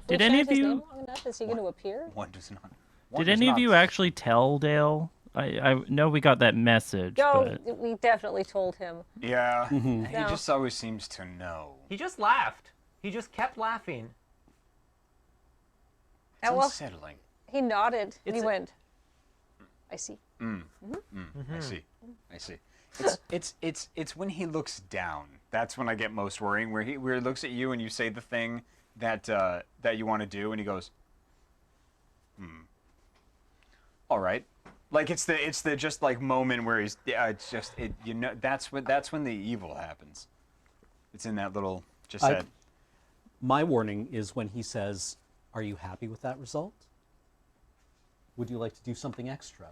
If we chant his name long enough, is he going to appear? One does not. Did any of you actually tell Dale? I know we got that message, No, but... we definitely told him. Yeah, he No. just always seems to know. He just laughed. He just kept laughing. It's well, unsettling. He nodded and he It's- went, I see. I see. I see. It's when he looks down. That's when I get most worrying. Where he looks at you and you say the thing that that you want to do, and he goes, all right. Like it's the just like moment where he's it's just you know that's when the evil happens. It's in that little that. My warning is when he says, "Are you happy with that result? Would you like to do something extra?"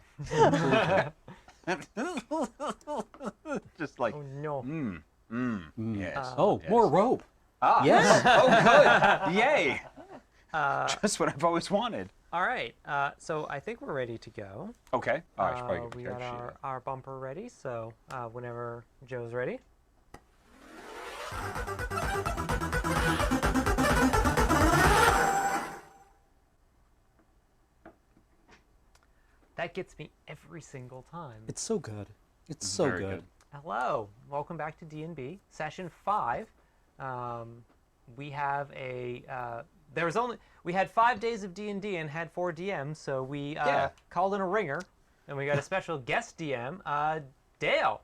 Just like Oh no. yes. Oh, yes. more rope. Ah. Yes. Oh good. Yay. Just what I've always wanted. All right. So I think we're ready to go. Okay. Oh, I should probably get We prepared. got our bumper ready. So whenever Joe's ready. That gets me every single time. It's so good. It's so Very good. Hello, welcome back to D&B Session 5. We have a we had 5 days of D&D and had 4 DMs, so we called in a ringer, and we got a special guest DM, Dale.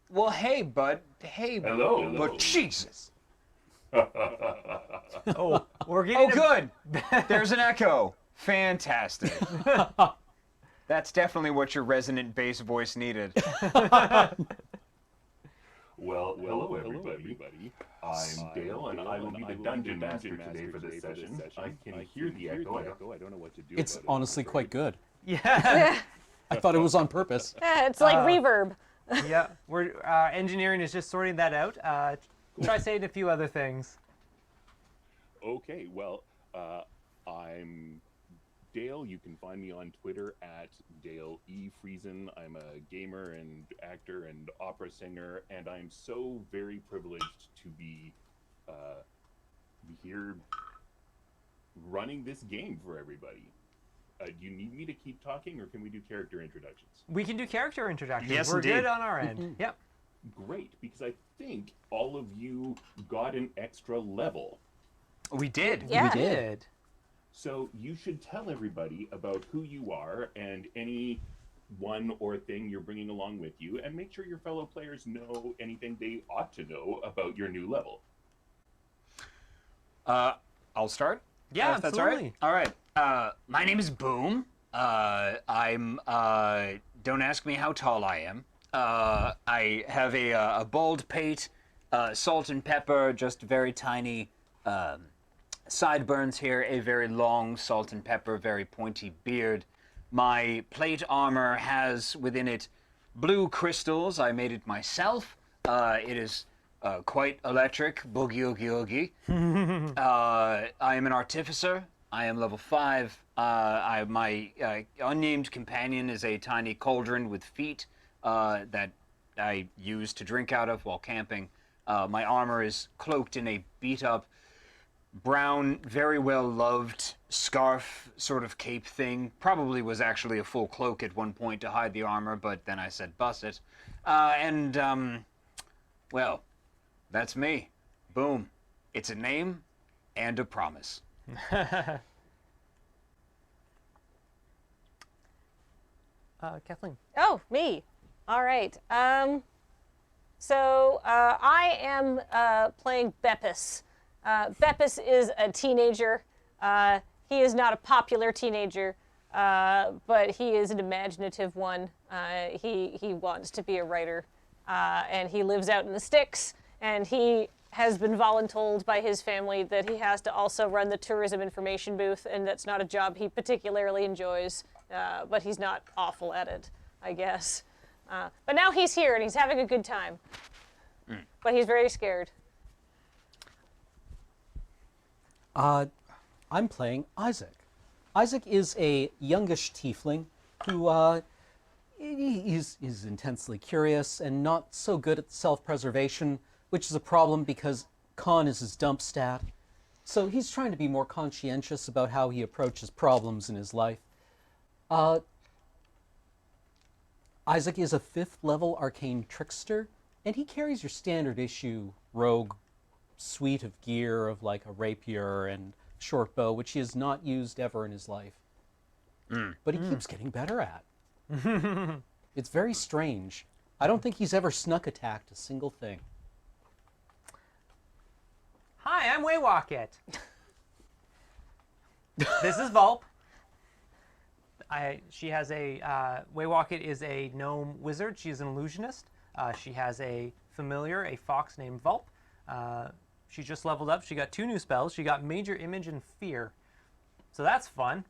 Well, hey, bud. Hey, Hello. But Jesus. Oh, we're getting good. There's an echo. Fantastic. That's definitely what your resonant bass voice needed. Well, hello everybody. I'm Dale, and I will be the dungeon master today for this session. I can hear the echo. I don't know what to do. It's honestly quite good. Yeah. I thought it was on purpose. Yeah, it's like reverb. Yeah, we're engineering is just sorting that out. Try saying a few other things. Okay, well, I'm Dale. You can find me on Twitter at Dale E. Friesen. I'm a gamer and actor and opera singer, and I'm so very privileged to be here running this game for everybody. Do you need me to keep talking, or can we do character introductions? We can do character introductions. Yes, we're indeed. good on our end. Yep. Great, because I think all of you got an extra level. We did. Yeah. We did. So you should tell everybody about who you are and any one or thing you're bringing along with you, and make sure your fellow players know anything they ought to know about your new level. I'll start. Yeah, if that's absolutely. all right. All right. My name is Boom. I'm. Don't ask me how tall I am. I have a bald pate, salt and pepper, just very tiny sideburns here, a very long salt and pepper, very pointy beard. My plate armor has within it blue crystals. I made it myself. It is quite electric. Boogie oogie oogie. I am an artificer. I am level 5. My unnamed companion is a tiny cauldron with feet that I use to drink out of while camping. My armor is cloaked in a beat-up brown, very well-loved scarf sort of cape thing. Probably was actually a full cloak at one point to hide the armor, but then I said bust it. Well, that's me. Boom. It's a name and a promise. Kathleen. Oh, me. All right. So I am playing Beppis. Beppis is a teenager. He is not a popular teenager, but he is an imaginative one. He wants to be a writer, and he lives out in the sticks, and he has been voluntold by his family that he has to also run the tourism information booth, and that's not a job he particularly enjoys, but he's not awful at it, I guess. But now he's here, and he's having a good time. But he's very scared. I'm playing Isaac. Isaac is a youngish tiefling who is intensely curious and not so good at self-preservation, which is a problem because con is his dump stat. So he's trying to be more conscientious about how he approaches problems in his life. Isaac is a 5th level arcane trickster, and he carries your standard issue rogue suite of gear of like a rapier and short bow, which he has not used ever in his life. But he keeps getting better at. It's very strange. I don't think he's ever snuck attacked a single thing. Hi, I'm Waywocket. This is Vulp. She has a Waywocket is a gnome wizard. She's an illusionist. She has a familiar, a fox named Vulp. She just leveled up. She got 2 new spells. She got Major Image and Fear. So that's fun.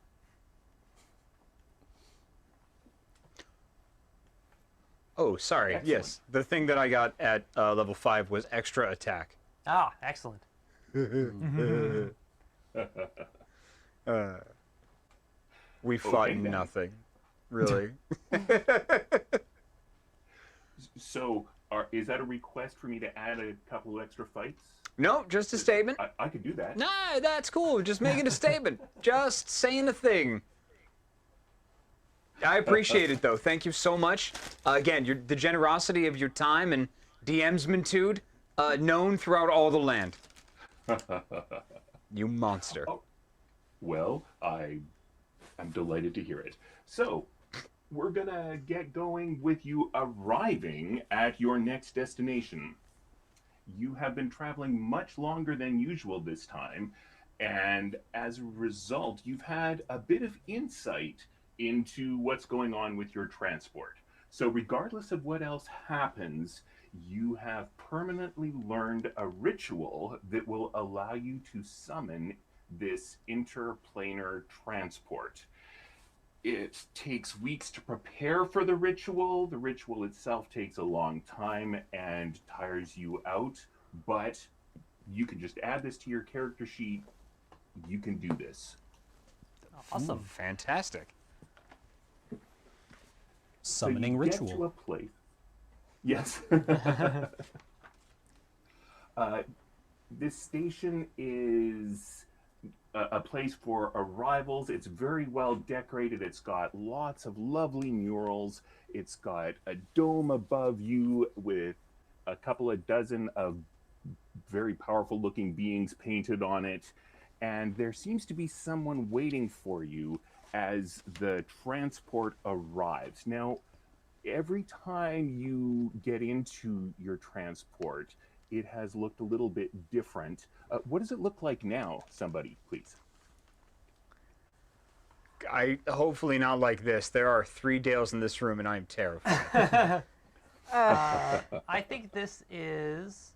Oh, sorry. Excellent. Yes, the thing that I got at level 5 was extra attack. Ah, excellent. We fought then. nothing, really. So, is that a request for me to add a couple of extra fights? No, just a statement. I could do that. Nah, that's cool. Just making a statement. Just saying a thing. I appreciate it, though. Thank you so much. Again, the generosity of your time and DMsmantude known throughout all the land. You monster. Oh, well, I'm delighted to hear it. So, we're gonna get going with you arriving at your next destination. You have been traveling much longer than usual this time, and as a result, you've had a bit of insight into what's going on with your transport. So regardless of what else happens, you have permanently learned a ritual that will allow you to summon this interplanar transport. It takes weeks to prepare for the ritual. The ritual itself takes a long time and tires you out, but you can just add this to your character sheet. You can do this. Awesome. Fantastic. Summoning so you ritual. Get to a place. Yes. This station is a place for arrivals. It's very well decorated. It's got lots of lovely murals. It's got a dome above you with a couple of dozen of very powerful looking beings painted on it. And there seems to be someone waiting for you as the transport arrives. Now, every time you get into your transport, it has looked a little bit different. What does it look like now, somebody, please? Hopefully not like this. There are 3 Dales in this room, and I'm terrified. I think this is...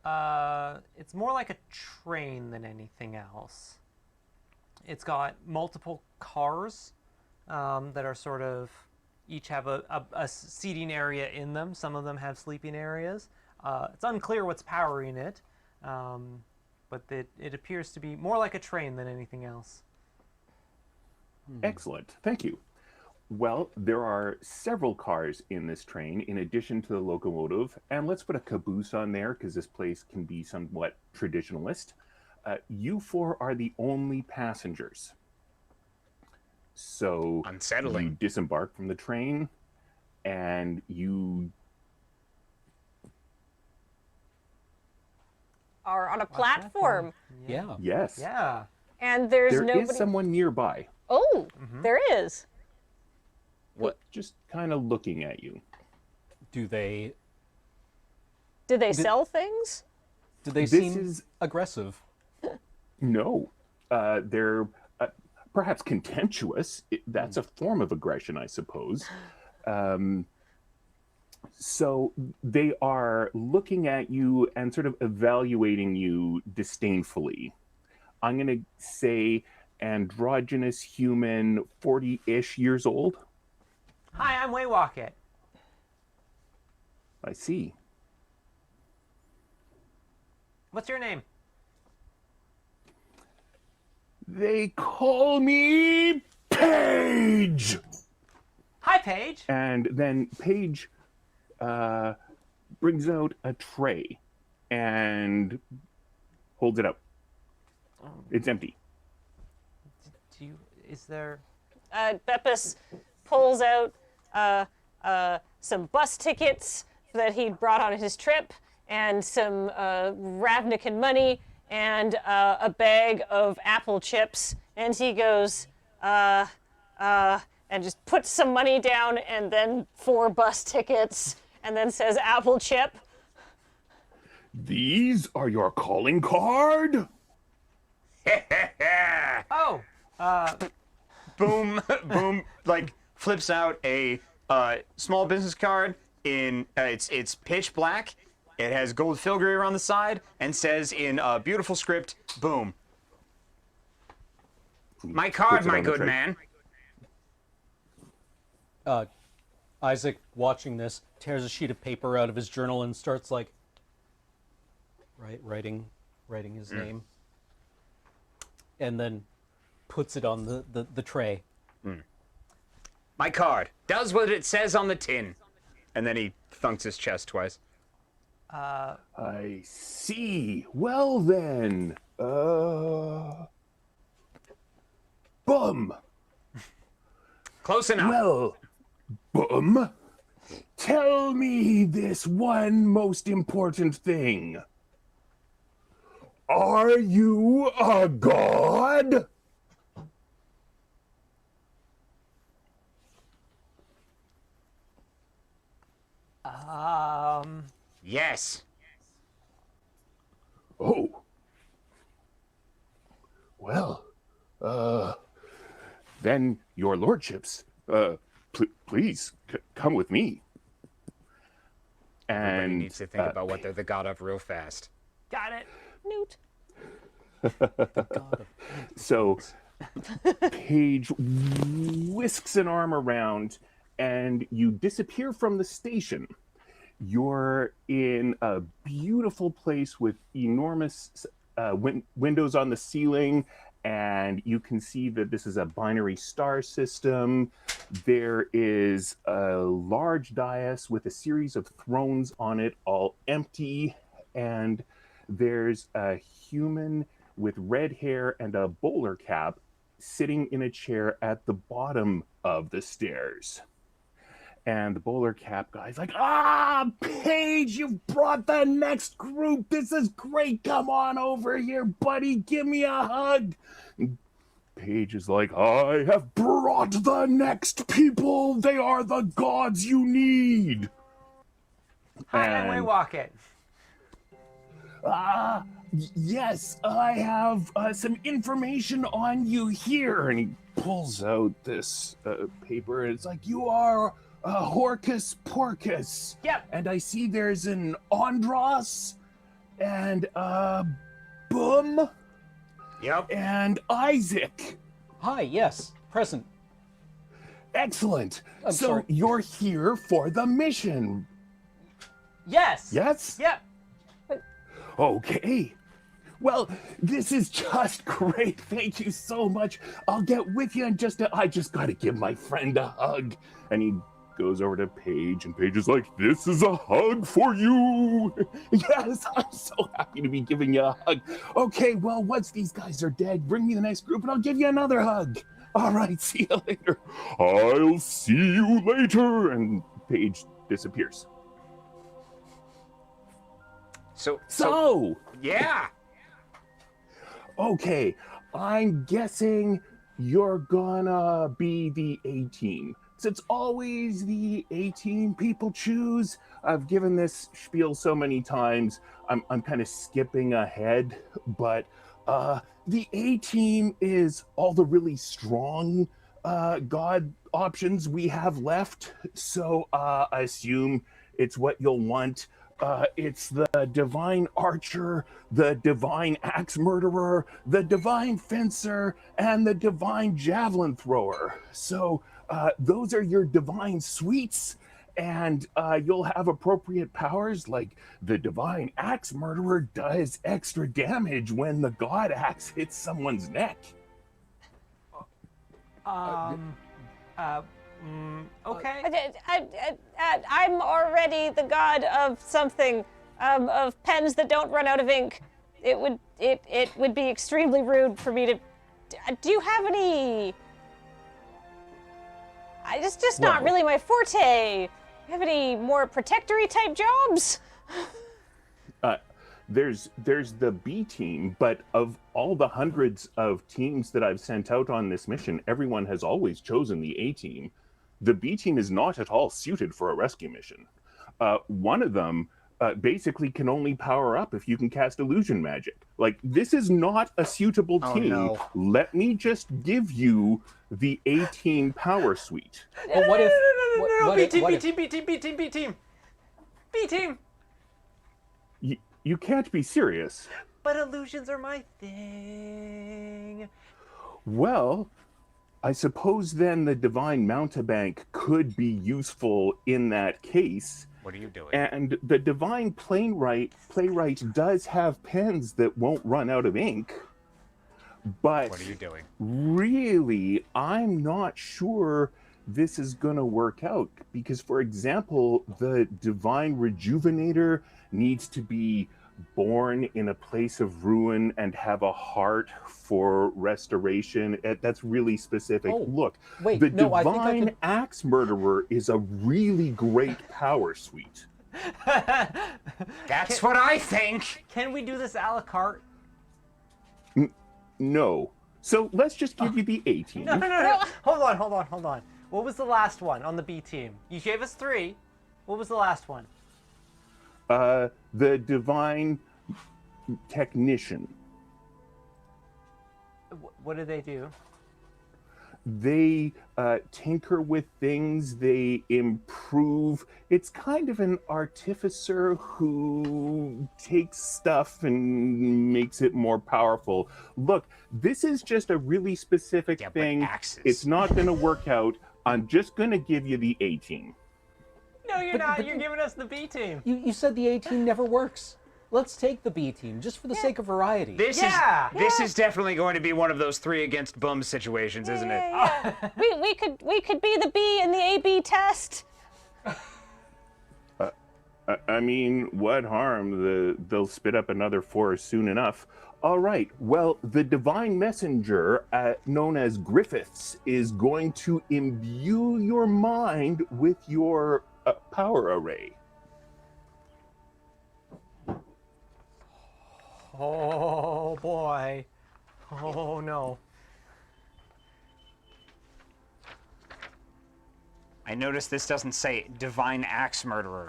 it's more like a train than anything else. It's got multiple cars that are sort of... each have a seating area in them. Some of them have sleeping areas. It's unclear what's powering it, but it appears to be more like a train than anything else. Excellent. Thank you. Well, there are several cars in this train in addition to the locomotive, and let's put a caboose on there because this place can be somewhat traditionalist. You 4 are the only passengers. So Unsettling. you disembark from the train and you Are on a platform, Yeah. yes. Yeah. and there's There nobody. is someone nearby, Oh, there is. What? just kind of looking at you. Do they Sell things? do they This seem is- aggressive? No, they're perhaps contemptuous. That's a form of aggression, I suppose. So they are looking at you and sort of evaluating you disdainfully. I'm going to say androgynous human, 40-ish years old. Hi, I'm Waywocket. I see. What's your name? They call me Paige! Hi, Paige. And then Paige brings out a tray and holds it out. It's empty. Is there? Beppis pulls out some bus tickets that he'd brought on his trip, and some Ravnican money, and a bag of apple chips, and he goes, and just puts some money down, and then 4 bus tickets, and then says apple chip. These are your calling card? Oh, Boom, boom, like flips out a small business card in it's pitch black. It has gold filigree around the side and says in beautiful script, boom. My card, Puts it my on the good tray. man. Isaac, watching this, tears a sheet of paper out of his journal and starts like writing his name, and then puts it on the tray. My card does what it says on the tin. And then he thunks his chest twice. I see. Well then, Bum. Close enough. Well, Bum, tell me this one most important thing. Are you a god? Yes. Oh. Well, then your lordships, please come with me. Everybody And needs to think about what they're the god of real fast. got it. Newt. so Paige whisks an arm around and you disappear from the station. You're in a beautiful place with enormous windows on the ceiling, and you can see that this is a binary star system. There is a large dais with a series of thrones on it, all empty, and there's a human with red hair and a bowler cap sitting in a chair at the bottom of the stairs. And the bowler cap guy's like, Paige, you've brought the next group. This is great. Come on over here, buddy. Give me a hug. And Paige is like, I have brought the next people. They are the gods you need. And we walk it. Yes, I have some information on you here. And he pulls out this paper, and it's like, you are Horcus Porcus. Yep. And I see there's an Andros, and Boom, Yep. and Isaac. Hi, yes, present. Excellent. I'm so sorry. you're here for the mission, Yes. yes? Yep. Okay. Well, this is just great. Thank you so much. I'll get with you in I just got to give my friend a hug. And he goes over to Paige, and Paige is like, this is a hug for you. Yes, I'm so happy to be giving you a hug. Okay, well, once these guys are dead, bring me the next group, and I'll give you another hug. All right, see you later. I'll see you later. And Paige disappears. So, yeah. okay, I'm guessing you're gonna be the A-team. So it's always the A-team people choose. I've given this spiel so many times, I'm kind of skipping ahead, but the A-team is all the really strong god options we have left. So I assume it's what you'll want. It's the divine archer, the divine axe murderer, the divine fencer, and the divine javelin thrower. So those are your divine suites, and you'll have appropriate powers, like the divine axe murderer does extra damage when the god axe hits someone's neck. Okay. I'm already the god of something, of pens that don't run out of ink. it would be extremely rude for me to. Do you have any? It's just not Well- really my forte. You have any more protectory type jobs? There's the B team, but of all the hundreds of teams that I've sent out on this mission, everyone has always chosen the A team. The B team is not at all suited for a rescue mission. One of them basically can only power up if you can cast illusion magic. Like, this is not a suitable team. no. Let me just give you the A team power suite. But what if? No, what B if- team, what B if- team, B team, B team, B team. B team. You can't be serious. But illusions are my thing. Well, I suppose then the Divine Mountebank could be useful in that case. What are you doing? And the Divine Playwright does have pens that won't run out of ink. But What are you doing? really, I'm not sure this is going to work out. Because, for example, the Divine Rejuvenator needs to be born in a place of ruin and have a heart for restoration. That's really specific. Oh, Look, wait, the no, I think I Divine could- Axe Murderer is a really great power suite. That's what I think. Can we do this a la carte? No. So let's just give you the A team. No. Hold on. What was the last one on the B team? You gave us 3. What was the last one? The Divine Technician. What did they do? They tinker with things, they improve. It's kind of an artificer who takes stuff and makes it more powerful. Look, this is just a really specific Yeah, but thing. axes. It's not going to work out. I'm just going to give you the A team. No, you're not. You're giving us the B team. You said the A team never works. Let's take the B team just for the sake of variety. This is definitely going to be one of those 3 against bums situations, isn't it? Yeah. we could be the B in the A/B test. I mean, what harm? They'll spit up another 4 soon enough. All right. Well, the Divine Messenger, known as Griffiths, is going to imbue your mind with your power array. Oh boy. Oh no. I noticed this doesn't say Divine Axe Murderer.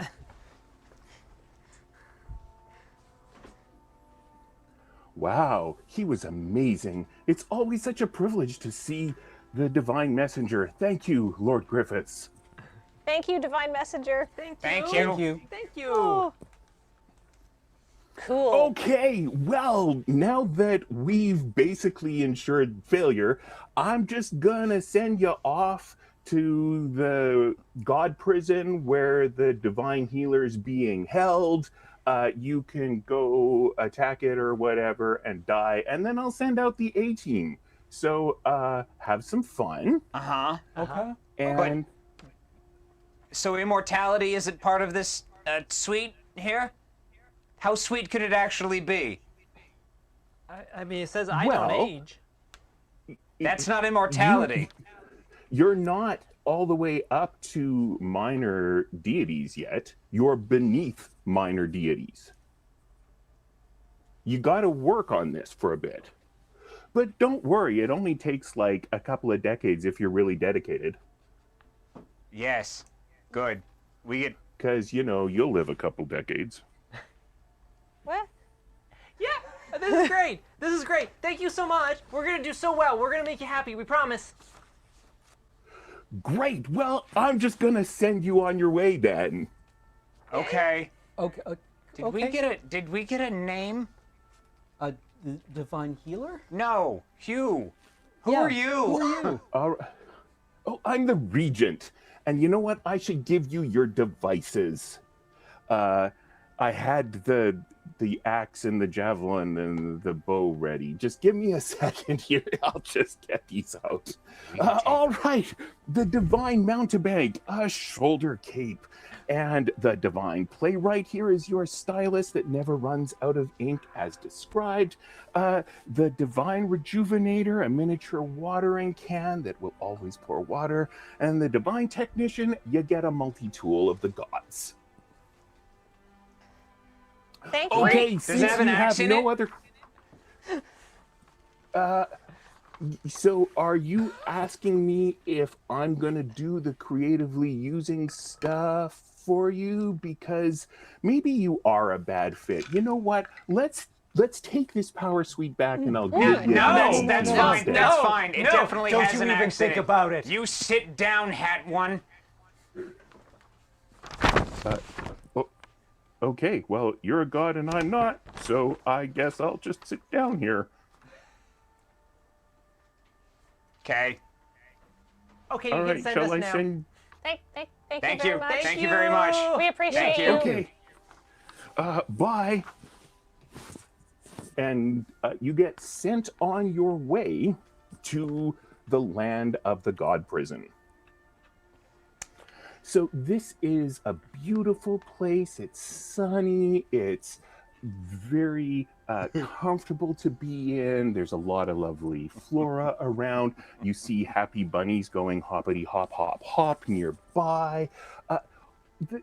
Wow, he was amazing. It's always such a privilege to see the Divine Messenger. Thank you, Lord Griffiths. Thank you, Divine Messenger. Thank Thank you. Thank you. Oh. Cool. Okay, well, now that we've basically ensured failure, I'm just gonna send you off to the God prison where the Divine Healer's being held. You can go attack it or whatever and die, and then I'll send out the A team. So have some fun. Uh-huh. Okay. And So immortality isn't part of this suite here? How sweet could it actually be? I mean, it says I Well- don't age. That's not immortality. you're not all the way up to minor deities yet. You're beneath minor deities. You got to work on this for a bit. But don't worry, it only takes like a couple of decades if you're really dedicated. Yes. Good. We get... Because, you'll live a couple decades. What? Yeah, this is great. This is great. Thank you so much. We're gonna do so well. We're gonna make you happy. We promise. Great. Well, I'm just going to send you on your way then. Okay. Okay. Did we get a name? The Divine Healer? No. Hugh. Who Yeah, are you? Who are you? All right. Oh, I'm the regent. And you know what? I should give you your devices. I had the the axe and the javelin and the bow ready. Just give me a second here. I'll just get these out. All right. The Divine Mountebank, a shoulder cape. And the Divine Playwright here is your stylus that never runs out of ink as described. The Divine Rejuvenator, a miniature watering can that will always pour water. And the Divine Technician, you get a multi-tool of the gods. Thank you. Okay, Does since it have an you axe have in no it? other... So are you asking me if I'm going to do the creatively using stuff for you? Because maybe you are a bad fit. You know what? Let's take this power suite back and I'll give you... No, that's fine. instead. That's fine. It definitely don't has you an even axe in think it. about it. You sit down, Hat One. Okay, well, you're a god and I'm not, so I guess I'll just sit down here. Okay. Okay, All you right, can send shall us I now. send... Thank you you. very much. Thank you very much. We appreciate Thank you. you. Okay. Bye. And you get sent on your way to the land of the god prison. So this is a beautiful place. It's sunny. It's very comfortable to be in. There's a lot of lovely flora around. You see happy bunnies going hoppity hop hop hop nearby.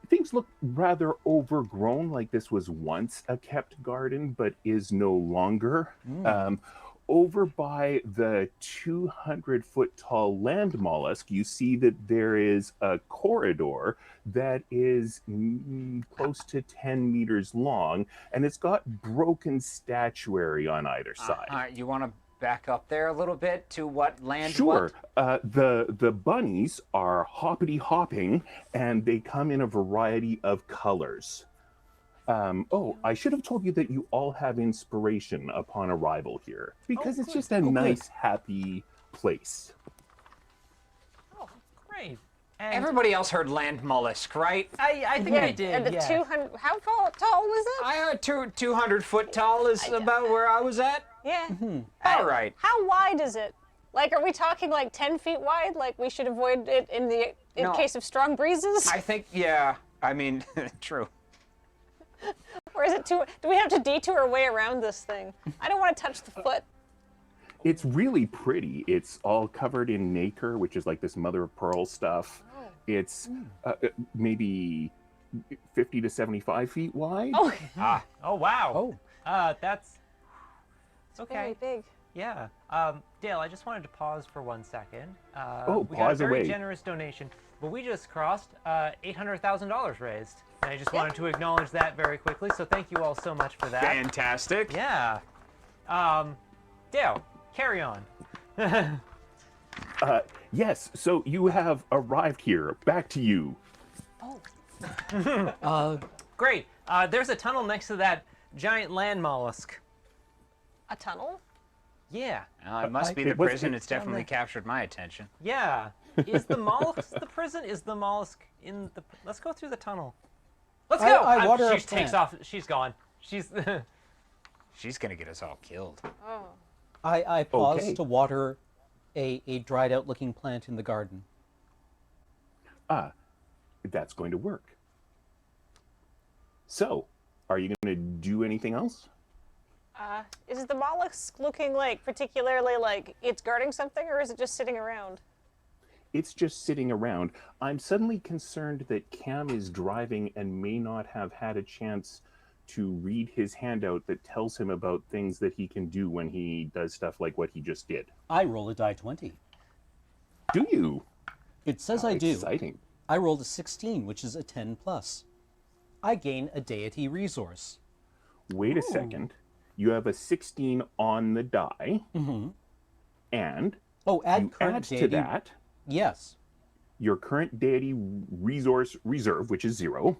Things look rather overgrown, like this was once a kept garden, but is no longer. Over by the 200-foot tall land mollusk, you see that there is a corridor that is close to 10 meters long, and it's got broken statuary on either side. You want to back up there a little bit to what land? Sure. What? The bunnies are hoppity hopping, and they come in a variety of colors. I should have told you that you all have inspiration upon arrival here, because it's just a nice, happy place. Oh, great. And Everybody else heard land mollusk, right? I think I did. And the yeah. 200, how tall was it? I heard 200-foot tall is about where I was at. Yeah. All right. How wide is it? Like, are we talking like 10 feet wide? Like we should avoid it in No. case of strong breezes? I think, yeah. I mean, true. Or is it too? Do we have to detour our way around this thing? I don't want to touch the foot. It's really pretty. It's all covered in nacre, which is like this mother of pearl stuff. It's maybe 50 to 75 feet wide. Oh, Oh wow. Oh. That's okay. very big. Yeah. Dale, I just wanted to pause for 1 second. We got a pause very away. generous donation, but we just crossed $800,000 raised, and I just wanted to acknowledge that very quickly. So thank you all so much for that. Fantastic. Yeah. Dale, carry on. Yes, so you have arrived here. Back to you. Great. There's a tunnel next to that giant land mollusk. A tunnel? Yeah. It must be the it was- prison. it- It's definitely captured my attention. Yeah. Is the mollusk the prison? Is the mollusk in the... Let's go through the tunnel. Let's go! I water a she takes plant. off. She's gone. She's... She's gonna get us all killed. Oh. I pause Okay. to water a dried out looking plant in the garden. That's going to work. So, are you going to do anything else? Is the mollusk looking like particularly like it's guarding something, or is it just sitting around? It's just sitting around. I'm suddenly concerned that Cam is driving and may not have had a chance to read his handout that tells him about things that he can do when he does stuff like what he just did. I roll a die 20. Do you? It says I do. Exciting. I rolled a 16, which is a 10 plus. I gain a deity resource. Wait a second. You have a 16 on the die, and Oh, add you current add deity. to that Yes. your current deity resource reserve, which is 0,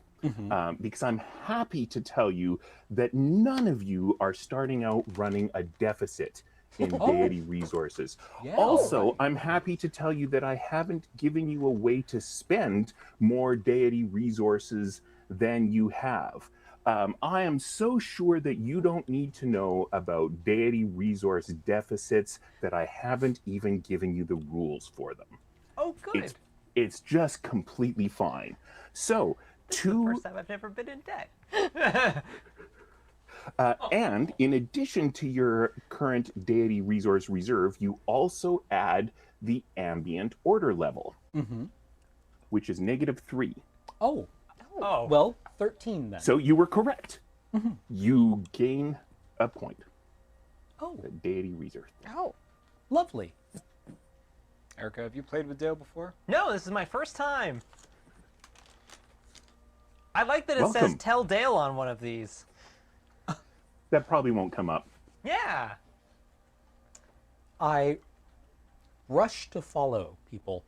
because I'm happy to tell you that none of you are starting out running a deficit in deity resources. Yeah. Also, I'm happy to tell you that I haven't given you a way to spend more deity resources than you have. I am so sure that you don't need to know about deity resource deficits that I haven't even given you the rules for them. Oh, good. It's just completely fine. So, This is the to first time I've never been in debt. and in addition to your current deity resource reserve, you also add the ambient order level, which is -3. Oh, Oh. well, 13 then. So you were correct. You gain a point. Oh, The deity reserve. Oh. lovely. Erica, have you played with Dale before? No, this is my first time. I like that it says Welcome. Tell Dale on one of these. That probably won't come up. Yeah. I rush to follow people.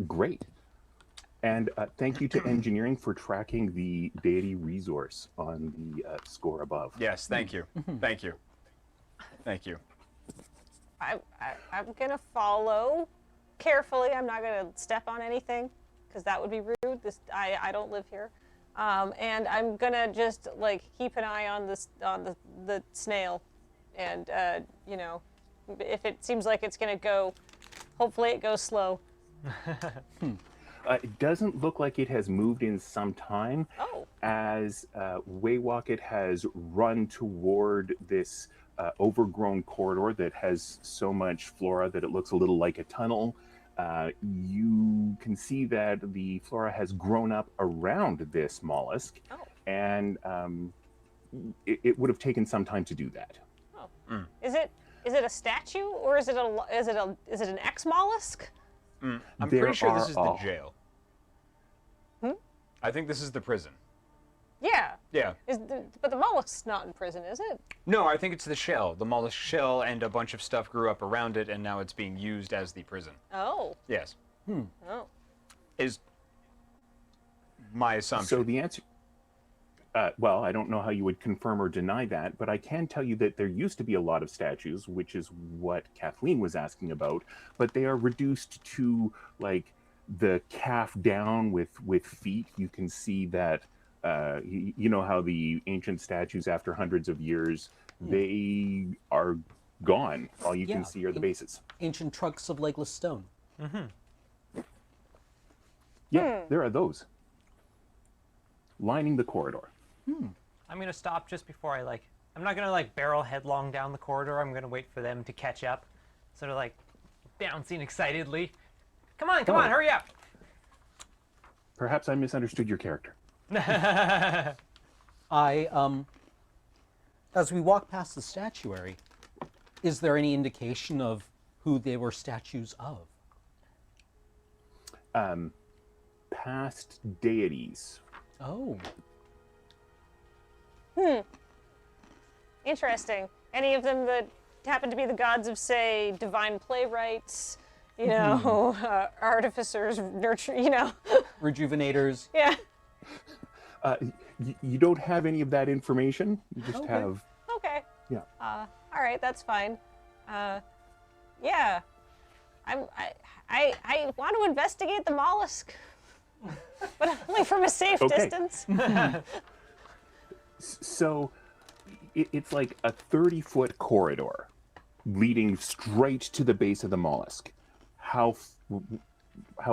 Great. And thank you to engineering for tracking the deity resource on the score above. Yes, thank you. Thank you. Thank you. I'm gonna follow carefully. I'm not gonna step on anything because that would be rude. I don't live here, and I'm gonna just like keep an eye on the snail, and you know, if it seems like it's gonna go, hopefully it goes slow. It doesn't look like it has moved in some time, Oh. as Waywocket has run toward this overgrown corridor that has so much flora that it looks a little like a tunnel. You can see that the flora has grown up around this mollusk, Oh. and it would have taken some time to do that. Oh. Is it a statue or is it an ex mollusk? I'm There pretty sure this are is the all- jail. Hmm? I think this is the prison. Yeah. Yeah. But the mollusk's not in prison, is it? No, I think it's the shell. The mollusk shell and a bunch of stuff grew up around it, and now it's being used as the prison. Oh. Yes. Oh. Is my assumption. So the answer, well, I don't know how you would confirm or deny that, but I can tell you that there used to be a lot of statues, which is what Kathleen was asking about, but they are reduced to like the calf down with feet. You can see that, you know how the ancient statues after hundreds of years, they are gone. All you Yeah, can see are the bases. Ancient trunks of legless stone. Yeah, there are those lining the corridor. I'm gonna stop just before I'm not gonna barrel headlong down the corridor. I'm gonna wait for them to catch up, sort of bouncing excitedly. Come on, hurry up! Perhaps I misunderstood your character. As we walk past the statuary, is there any indication of who they were statues of? Past deities. Oh, Interesting. Any of them that happen to be the gods of, say, divine playwrights, you know, artificers, nurture, you know. rejuvenators. Yeah. You don't have any of that information. You just Okay. have, Okay. yeah. All right, that's fine. Yeah. I want to investigate the mollusk, but only from a safe Okay. distance. So it's like a 30-foot corridor leading straight to the base of the mollusk. How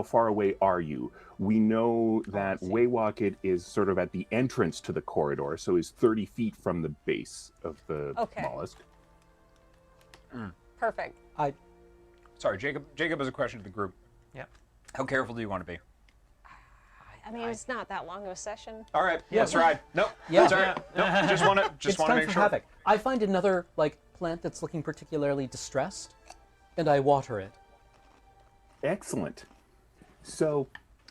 far away are you? We know that Waywocket is sort of at the entrance to the corridor, so is 30 feet from the base of the Okay. mollusk. Perfect. Sorry, Jacob has a question to the group. Yep. How careful do you want to be? I mean, it's not that long of a session. All right. That's right. Nope. Yeah. That's all right. Nope. Just want It's to time make for sure. havoc. I find another plant that's looking particularly distressed, and I water it. Excellent. So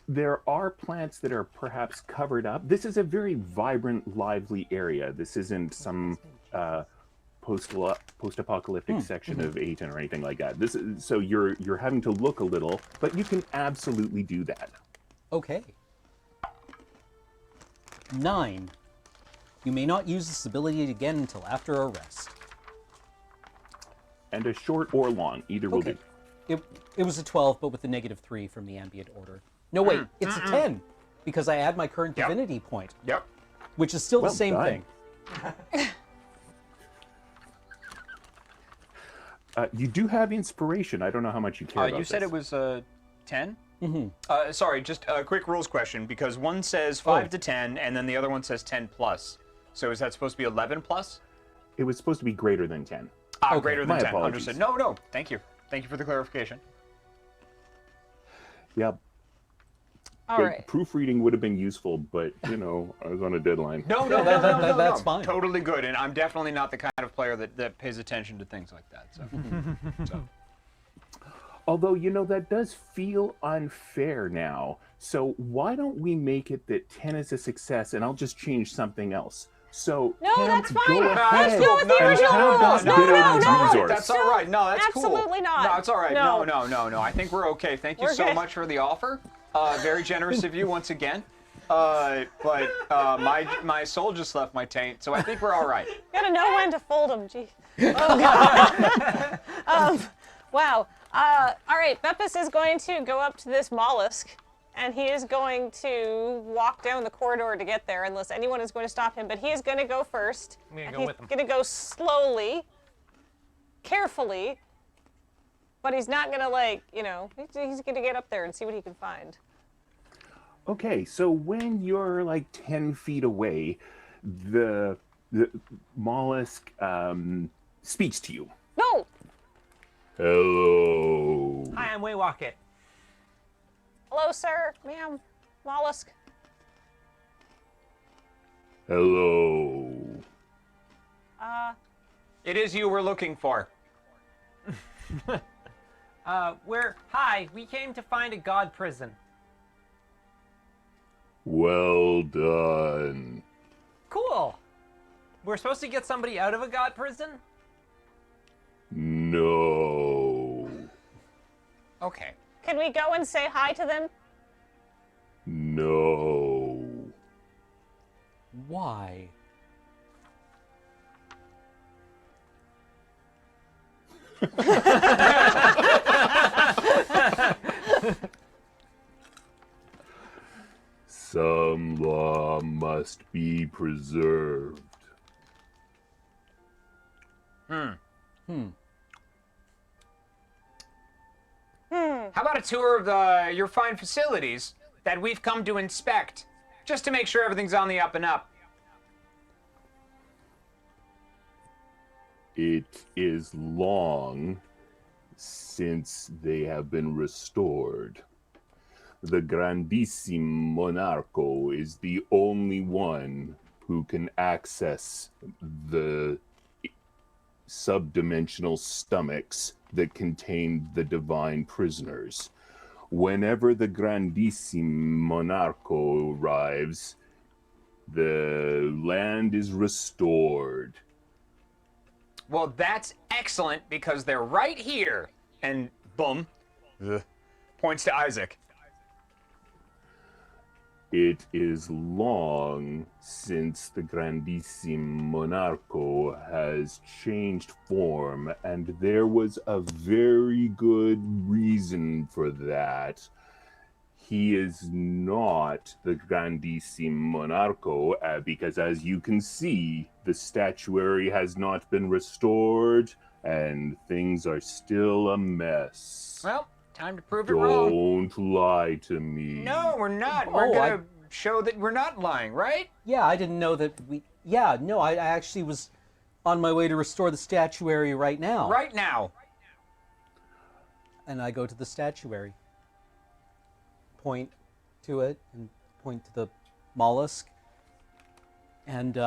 there are plants that are perhaps covered up. This is a very vibrant, lively area. This isn't some post-apocalyptic section of Aten or anything like that. This is, so you're having to look a little, but you can absolutely do that. Okay. 9. You may not use this ability again until after a rest. And a short or long, either will Okay. do. It was a 12, but with the -3 from the ambient order. No, wait, it's a 10 because I add my current Yep. divinity point, Yep. which is still Well the same done. thing. You do have inspiration. I don't know how much you care about You said this. it was 10? Mm-hmm. Sorry, just a quick rules question, because one says 5 to 10, and then the other one says 10 plus. So is that supposed to be 11 plus? It was supposed to be greater than 10. Ah, greater than My 10. apologies. Understood. No, thank you. Thank you for the clarification. Yeah. All right. Proofreading would have been useful, but, you know, I was on a deadline. No, that's fine. Totally good, and I'm definitely not the kind of player that pays attention to things like that. So. Although, you know, that does feel unfair now. So why don't we make it that 10 is a success, and I'll just change something else. So, No, Cam, that's fine. go Let's ahead go with the and original have rules. us No, bid no, on this no. resource. That's all right. No, that's cool. Absolutely not. No, it's all right. No. No. I think we're okay. Thank you We're so good. much for the offer. Very generous of you once again. But my soul just left my taint, so I think we're all right. Gotta know when to fold them. Gee. Oh God. Wow. All right. Beppis is going to go up to this mollusk, and he is going to walk down the corridor to get there, unless anyone is going to stop him. But he is going to go first. I'm gonna and go he's with him. going to go slowly, carefully, but he's not going to, like, you know, he's going to get up there and see what he can find. Okay, so when you're like 10 feet away, the mollusk speaks to you. No. Hello. Hi, I'm Waywocket. Hello, sir, ma'am, mollusk. Hello. It is you we're looking for. Hi, we came to find a god prison. Well done. Cool. We're supposed to get somebody out of a god prison? No. Okay. Can we go and say hi to them? No. Why? Some law must be preserved. How about a tour of your fine facilities that we've come to inspect, just to make sure everything's on the up and up? It is long since they have been restored. The Grandissimo Monarco is the only one who can access the subdimensional stomachs that contain the divine prisoners. Whenever the Grandissimo Monarco arrives, the land is restored. Well, that's excellent, because they're right here. And boom, points to Isaac. It is long since the Grandissimo Monarco has changed form, and there was a very good reason for that. He is not the Grandissimo Monarco, because as you can see, the statuary has not been restored, and things are still a mess. Well, time to prove it wrong. Don't lie to me. No, we're not. We're Oh, gonna show that we're not lying, right? Yeah, I didn't know that we... Yeah, no, I actually was on my way to restore the statuary right now. Right now. And I go to the statuary. Point to it and point to the mollusk. And,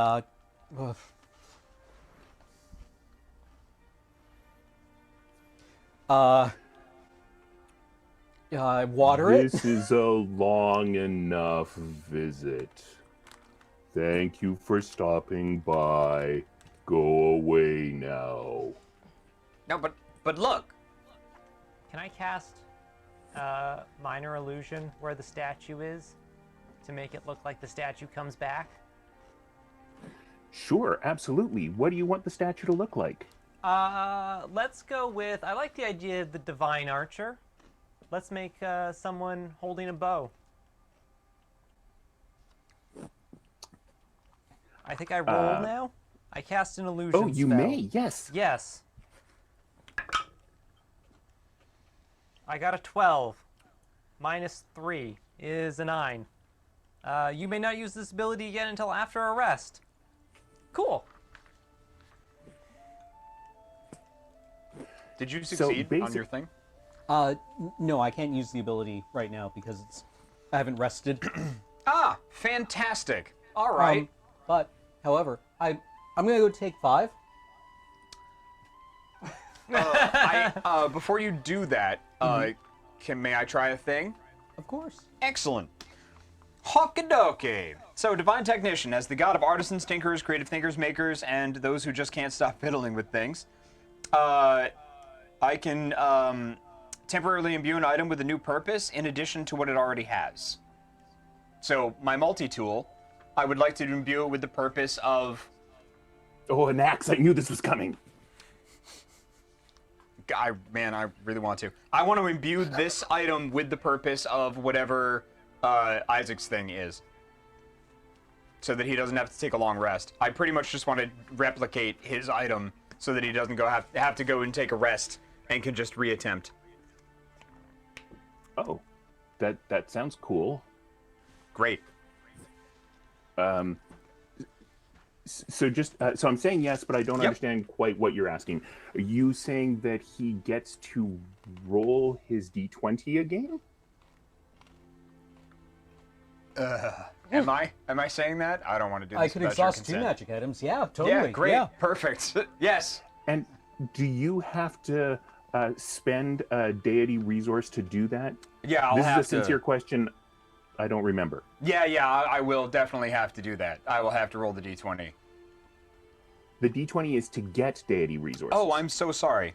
I water it. This is a long enough visit. Thank you for stopping by. Go away now. No, but look. Can I cast minor illusion where the statue is to make it look like the statue comes back? Sure, absolutely. What do you want the statue to look like? Let's go with, I like the idea of the divine archer. let's make someone holding a bow. I think I roll now. I cast an illusion Oh, you spell. may. Yes. Yes. I got a 12. Minus 3 is a 9. You may not use this ability again until after a rest. Cool. Did you succeed on basic- your thing? No, I can't use the ability right now because I haven't rested. Ah, fantastic. All right. But, however, I'm gonna go take 5. Before you do that, may I try a thing? Of course. Excellent. Hokidoki. So, Divine Technician, as the god of artisans, tinkers, creative thinkers, makers, and those who just can't stop fiddling with things, I can temporarily imbue an item with a new purpose in addition to what it already has. So, my multi-tool, I would like to imbue it with the purpose of... Oh, an axe! I knew this was coming. I really want to. I want to imbue this item with the purpose of whatever Isaac's thing is, so that he doesn't have to take a long rest. I pretty much just want to replicate his item so that he doesn't have to go and take a rest and can just reattempt. Oh, that sounds cool. Great. So so I'm saying yes, but I don't understand quite what you're asking. Are you saying that he gets to roll his D20 again? Am I saying that? I don't want to do this. I could without your exhaust 2 consent. magic items. Yeah, totally. Yeah, great. Yeah. Perfect. Yes. And do you have to spend a deity resource to do that? Yeah, I'll This have is a sincere to. question. I don't remember. Yeah, I will definitely have to do that. I will have to roll the D20. The D20 is to get deity resources. Oh, I'm so sorry.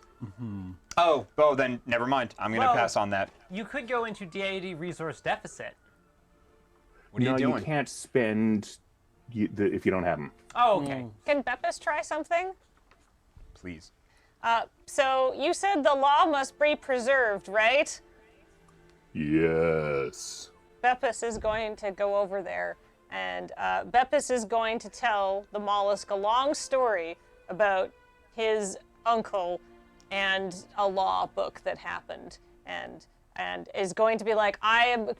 Oh, then never mind. I'm going to Well- pass on that. You could go into deity resource deficit. What are no, you doing? you can't spend if you don't have them. Oh, okay. Can Beppis try something? Please. So you said the law must be preserved, right? Yes. Beppis is going to go over there, and Beppis is going to tell the mollusk a long story about his uncle and a law book that happened, and is going to be like,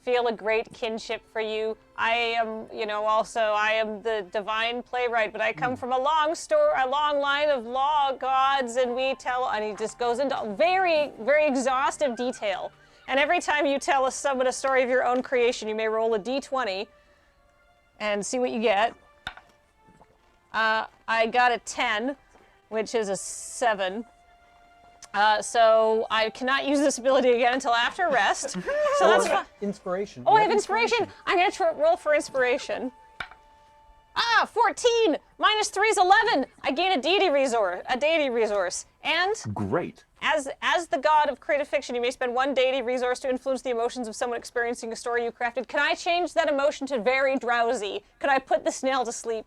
feel a great kinship for you. I am the divine playwright, but I come from a long line of law gods, and he just goes into very, very exhaustive detail. And every time you tell someone a story of your own creation, you may roll a d20 and see what you get. I got a 10, which is a 7. So I cannot use this ability again until after rest. So that's fine. Inspiration. Oh, I have inspiration. I'm going to roll for inspiration. 14! Minus 3 is 11. I gain a deity resource. And Great. as the god of creative fiction, you may spend 1 deity resource to influence the emotions of someone experiencing a story you crafted. Can I change that emotion to very drowsy? Could I put the snail to sleep?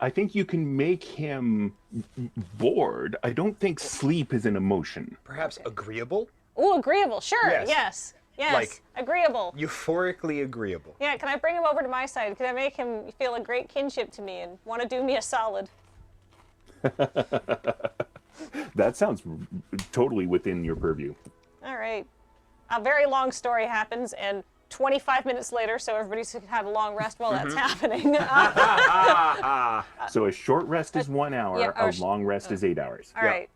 I think you can make him bored. I don't think sleep is an emotion. Perhaps agreeable? Ooh, agreeable. Sure. Yes. Yes. Like- Agreeable. Euphorically agreeable. Yeah, can I bring him over to my side? Can I make him feel a great kinship to me and want to do me a solid? That sounds totally within your purview. All right. A very long story happens, and 25 minutes later, so everybody's can have a long rest while that's happening. So a short rest is 1 hour, yeah, a long rest is 8 hours. All right.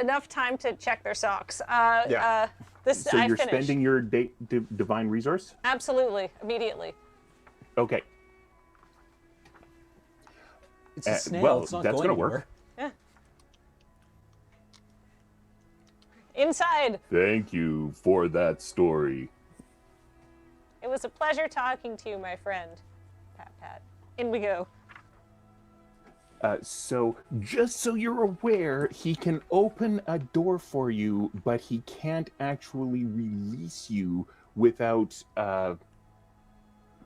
Enough time to check their socks. So I you're finished. spending your divine resource? Absolutely, immediately. Okay. It's a snail. well, it's not that's going gonna work. anywhere. Inside. Thank you for that story. It was a pleasure talking to you, my friend. Pat, pat. In we go. So, just so you're aware, he can open a door for you, but he can't actually release you without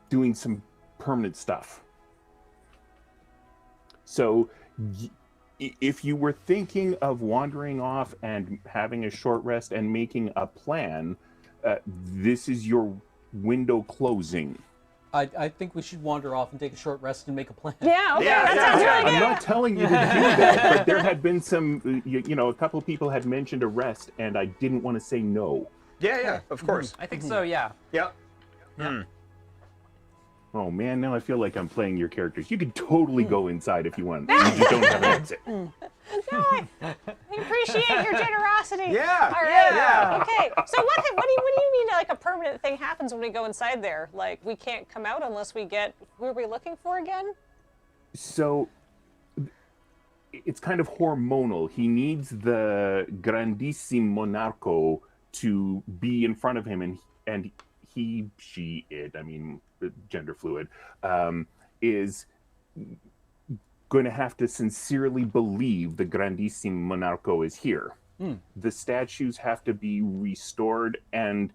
doing some permanent stuff. So, if you were thinking of wandering off and having a short rest and making a plan, this is your window closing. I think we should wander off and take a short rest and make a plan. Yeah, okay, Yeah, that yeah, sounds yeah. really good. I'm not telling you to do that, but there had been some, a couple of people had mentioned a rest, and I didn't want to say no. Yeah, of course. I think so. Yeah. Yep. Oh man, now I feel like I'm playing your characters. You could totally go inside if you want. You just don't have an exit. I appreciate your generosity. Yeah, All right. yeah. Okay. So what do you mean like a permanent thing happens when we go inside there? Like we can't come out unless we get who are we looking for again? So it's kind of hormonal. He needs the grandissimo monarco to be in front of him, and he, she, it, I mean, gender fluid, is going to have to sincerely believe the grandissimo monarco is here. The statues have to be restored, and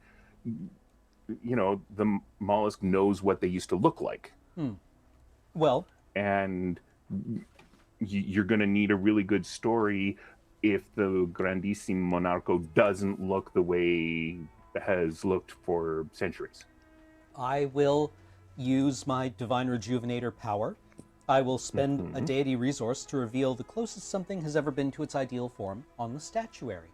the mollusk knows what they used to look like. Well, And you're going to need a really good story if the grandissimo monarco doesn't look the way it has looked for centuries. I will use my Divine Rejuvenator power. I will spend a deity resource to reveal the closest something has ever been to its ideal form on the statuary.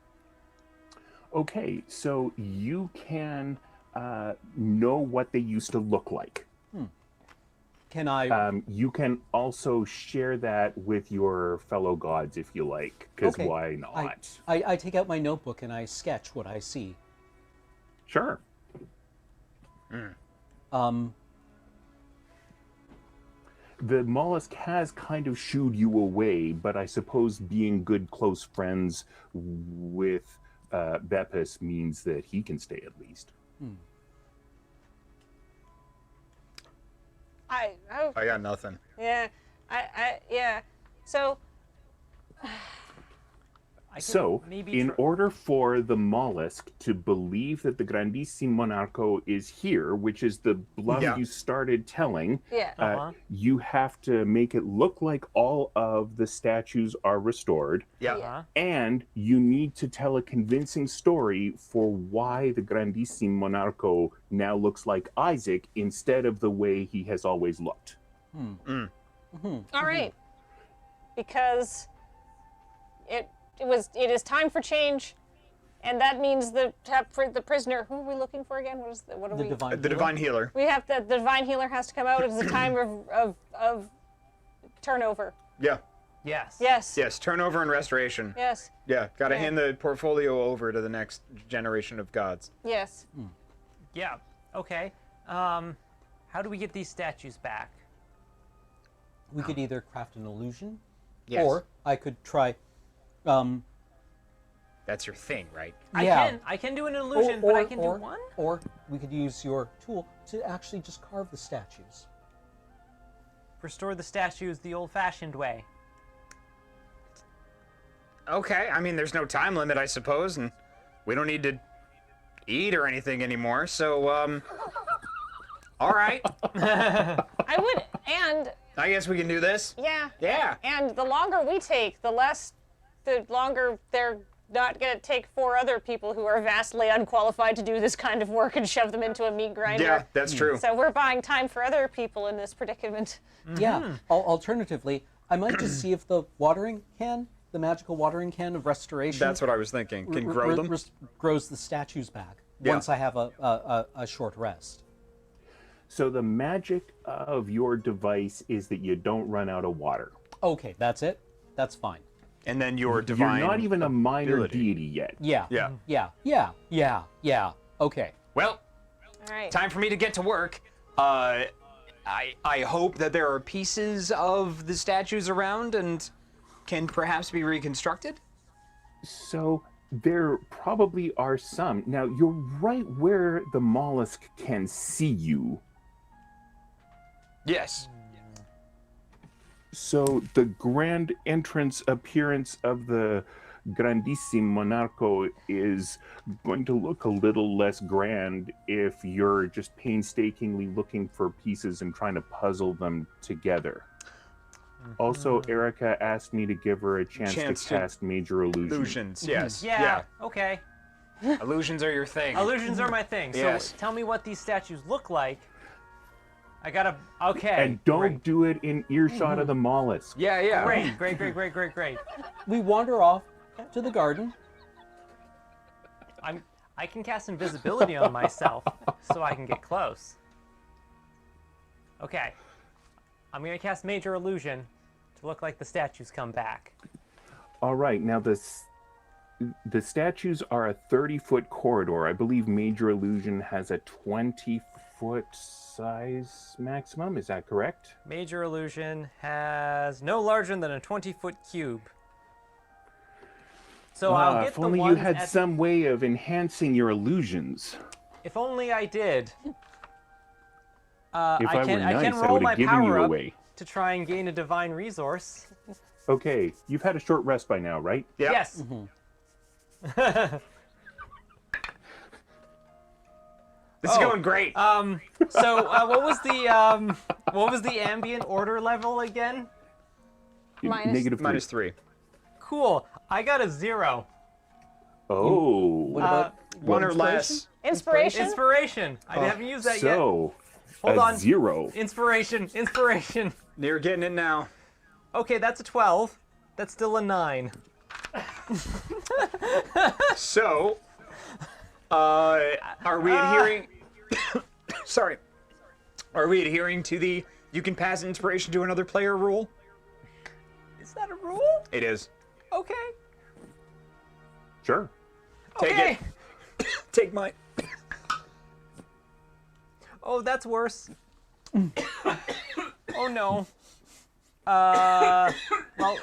Okay, so you can know what they used to look like. Can I... You can also share that with your fellow gods if you like, because Okay. why not? I take out my notebook and I sketch what I see. Sure. The mollusk has kind of shooed you away, but I suppose being good close friends with Bepis means that he can stay at least. I I got nothing. yeah. Yeah. So I could So, maybe in order for the mollusk to believe that the grandissimo monarco is here, which is the bluff Yeah. you started telling, yeah. you have to make it look like all of the statues are restored, Yeah. and you need to tell a convincing story for why the grandissimo monarco now looks like Isaac instead of the way he has always looked. All right. Because it is time for change, and that means the prisoner. Who are we looking for again? What are The we? divine The healer? divine healer. We have the divine healer has to come out. It's the time of turnover. Yeah. Yes. Yes. Yes. Turnover and restoration. Yes. Yeah. Got to Yeah. hand the portfolio over to the next generation of gods. Yes. Yeah. Okay. How do we get these statues back? We could either craft an illusion, Yes. or I could try... That's your thing, right? Yeah. I can do an illusion, but I can do one? Or we could use your tool to actually just carve the statues. Restore the statues the old-fashioned way. Okay. I mean, there's no time limit, I suppose, and we don't need to eat or anything anymore. So, all right. I would, and I guess we can do this. yeah. Yeah. And the longer we take, the longer they're not going to take 4 other people who are vastly unqualified to do this kind of work and shove them into a meat grinder. Yeah, that's true. So we're buying time for other people in this predicament. Yeah. Alternatively, I might just see if the magical watering can of restoration... That's what I was thinking. Can grow them? grows the statues back Yeah. once I have a short rest. So the magic of your device is that you don't run out of water. Okay, that's it. That's fine. And then your divine. You're not even a minor ability. deity yet. Yeah. Yeah. Yeah. Okay. Well, All right. time for me to get to work. I hope that there are pieces of the statues around and can perhaps be reconstructed. So there probably are some. Now, you're right where the mollusk can see you. Yes. So the grand entrance appearance of the grandissimo monarco is going to look a little less grand if you're just painstakingly looking for pieces and trying to puzzle them together. Also, Erica asked me to give her a chance Chance to to- cast Major Illusion. Illusions, yes. Yeah. Okay. Illusions are your thing. Illusions are my thing. So Yes. tell me what these statues look like. I gotta. Okay. And don't great. do it in earshot of the mollusk. Yeah, yeah. Great. We wander off to the garden. I can cast invisibility on myself so I can get close. Okay. I'm gonna cast Major Illusion to look like the statues come back. All right, now the statues are a 30-foot corridor. I believe Major Illusion has a 20-foot size maximum. Is that correct? Major Illusion has no larger than a 20-foot cube. So I'll get if the only you ones had at- some way of enhancing your illusions. If only I did. If I I can were nice, I roll would my have given you power up away. to try and gain a divine resource. Okay, you've had a short rest by now, right? Yep. Yes. This is going great. So what was the ambient order level again? Minus- Negative Minus 3. 3. Cool. I got a 0. Oh. What about One or inspiration? less. Inspiration? Inspiration. I haven't used that yet. So, Hold a on. 0. Inspiration. You're getting it now. Okay, that's a 12. That's still a 9. So, are we adhering? Sorry. Are we adhering to the you can pass inspiration to another player rule? Is that a rule? It is. Okay. Sure. Take Okay. it. Take mine. Oh, that's worse. Oh no. Well,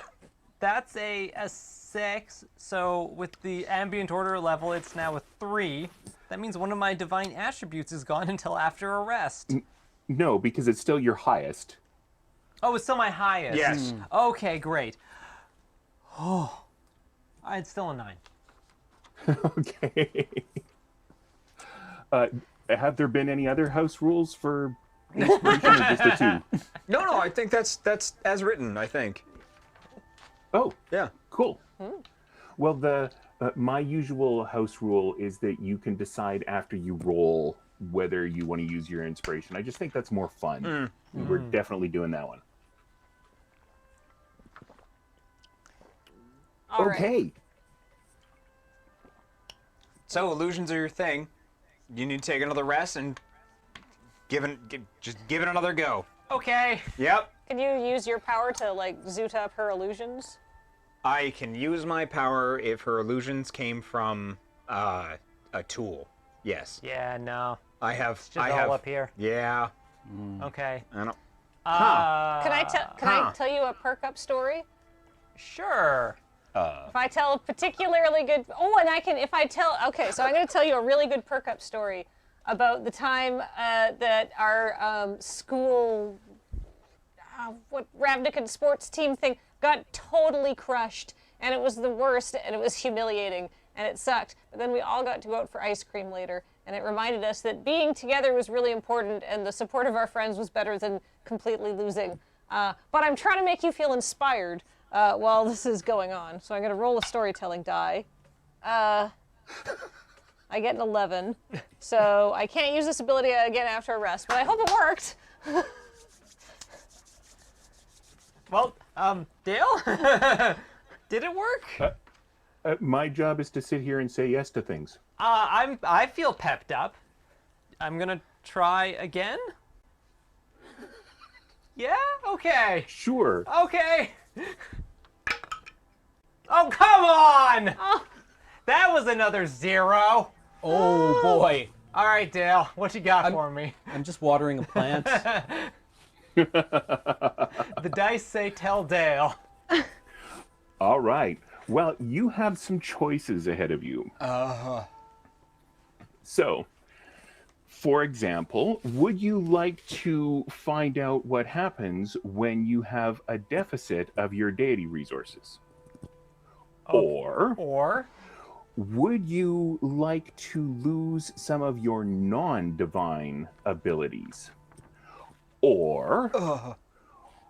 that's a 6. So with the ambient order level, it's now a 3. That means one of my divine attributes is gone until after a rest. No, because it's still your highest. Oh, it's still my highest. Yes. Okay, great. Oh, it's still a 9. Okay. Have there been any other house rules for inspiration or just the 2? No, I think that's as written, I think. Oh, Yeah. cool. Well, the my usual house rule is that you can decide after you roll whether you want to use your inspiration. I just think that's more fun. We're definitely doing that one. All right. Okay. So illusions are your thing. You need to take another rest and just give it another go. Okay. Yep. Can you use your power to like zoot up her illusions? I can use my power if her illusions came from a tool. Yes. Yeah, no. I have. Just I all have. up here. Yeah. Okay. I don't. Can I tell you a perk up story? Sure. If I tell a particularly good, okay, so I'm going to tell you a really good perk up story about the time that our school, Ravnican sports team thing got totally crushed, and it was the worst, and it was humiliating, and it sucked. But then we all got to go out for ice cream later, and it reminded us that being together was really important, and the support of our friends was better than completely losing. But I'm trying to make you feel inspired while this is going on. So I'm going to roll a storytelling die. I get an 11. So I can't use this ability again after a rest, but I hope it worked. Well, Dale? Did it work? My job is to sit here and say yes to things. I feel pepped up. I'm gonna try again. Yeah? Okay. Sure. Okay. Oh, come on! That was another 0. Oh boy, All right, Dale, what you got for me? I'm just watering a plant. The dice say tell Dale. All right. Well, you have some choices ahead of you. So, for example, would you like to find out what happens when you have a deficit of your deity resources? Or Would you like to lose some of your non-divine abilities? Or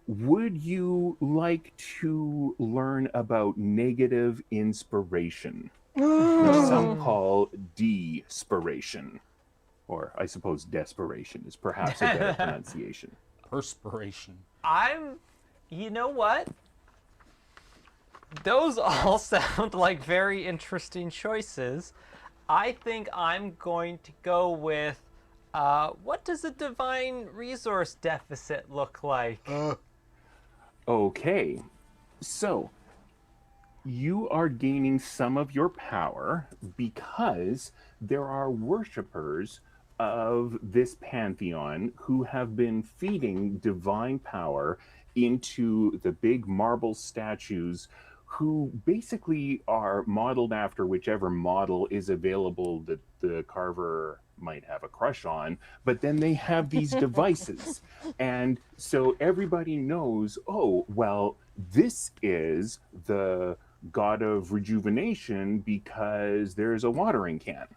would you like to learn about negative inspiration, which some call despiration, or I suppose desperation is perhaps a better pronunciation. Perspiration. You know what? Those all sound like very interesting choices. I think I'm going to go with, what does a divine resource deficit look like? Okay, so you are gaining some of your power because there are worshippers of this pantheon who have been feeding divine power into the big marble statues, who basically are modeled after whichever model is available that the carver might have a crush on, but then they have these devices. And so everybody knows, oh, well, this is the god of rejuvenation because there's a watering can.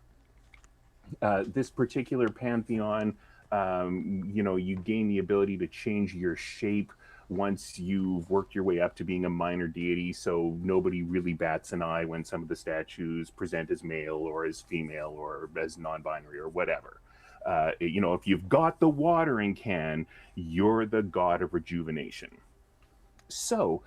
This particular pantheon, you gain the ability to change your shape once you've worked your way up to being a minor deity, so nobody really bats an eye when some of the statues present as male or as female or as non-binary or whatever. If you've got the watering can, you're the god of rejuvenation. So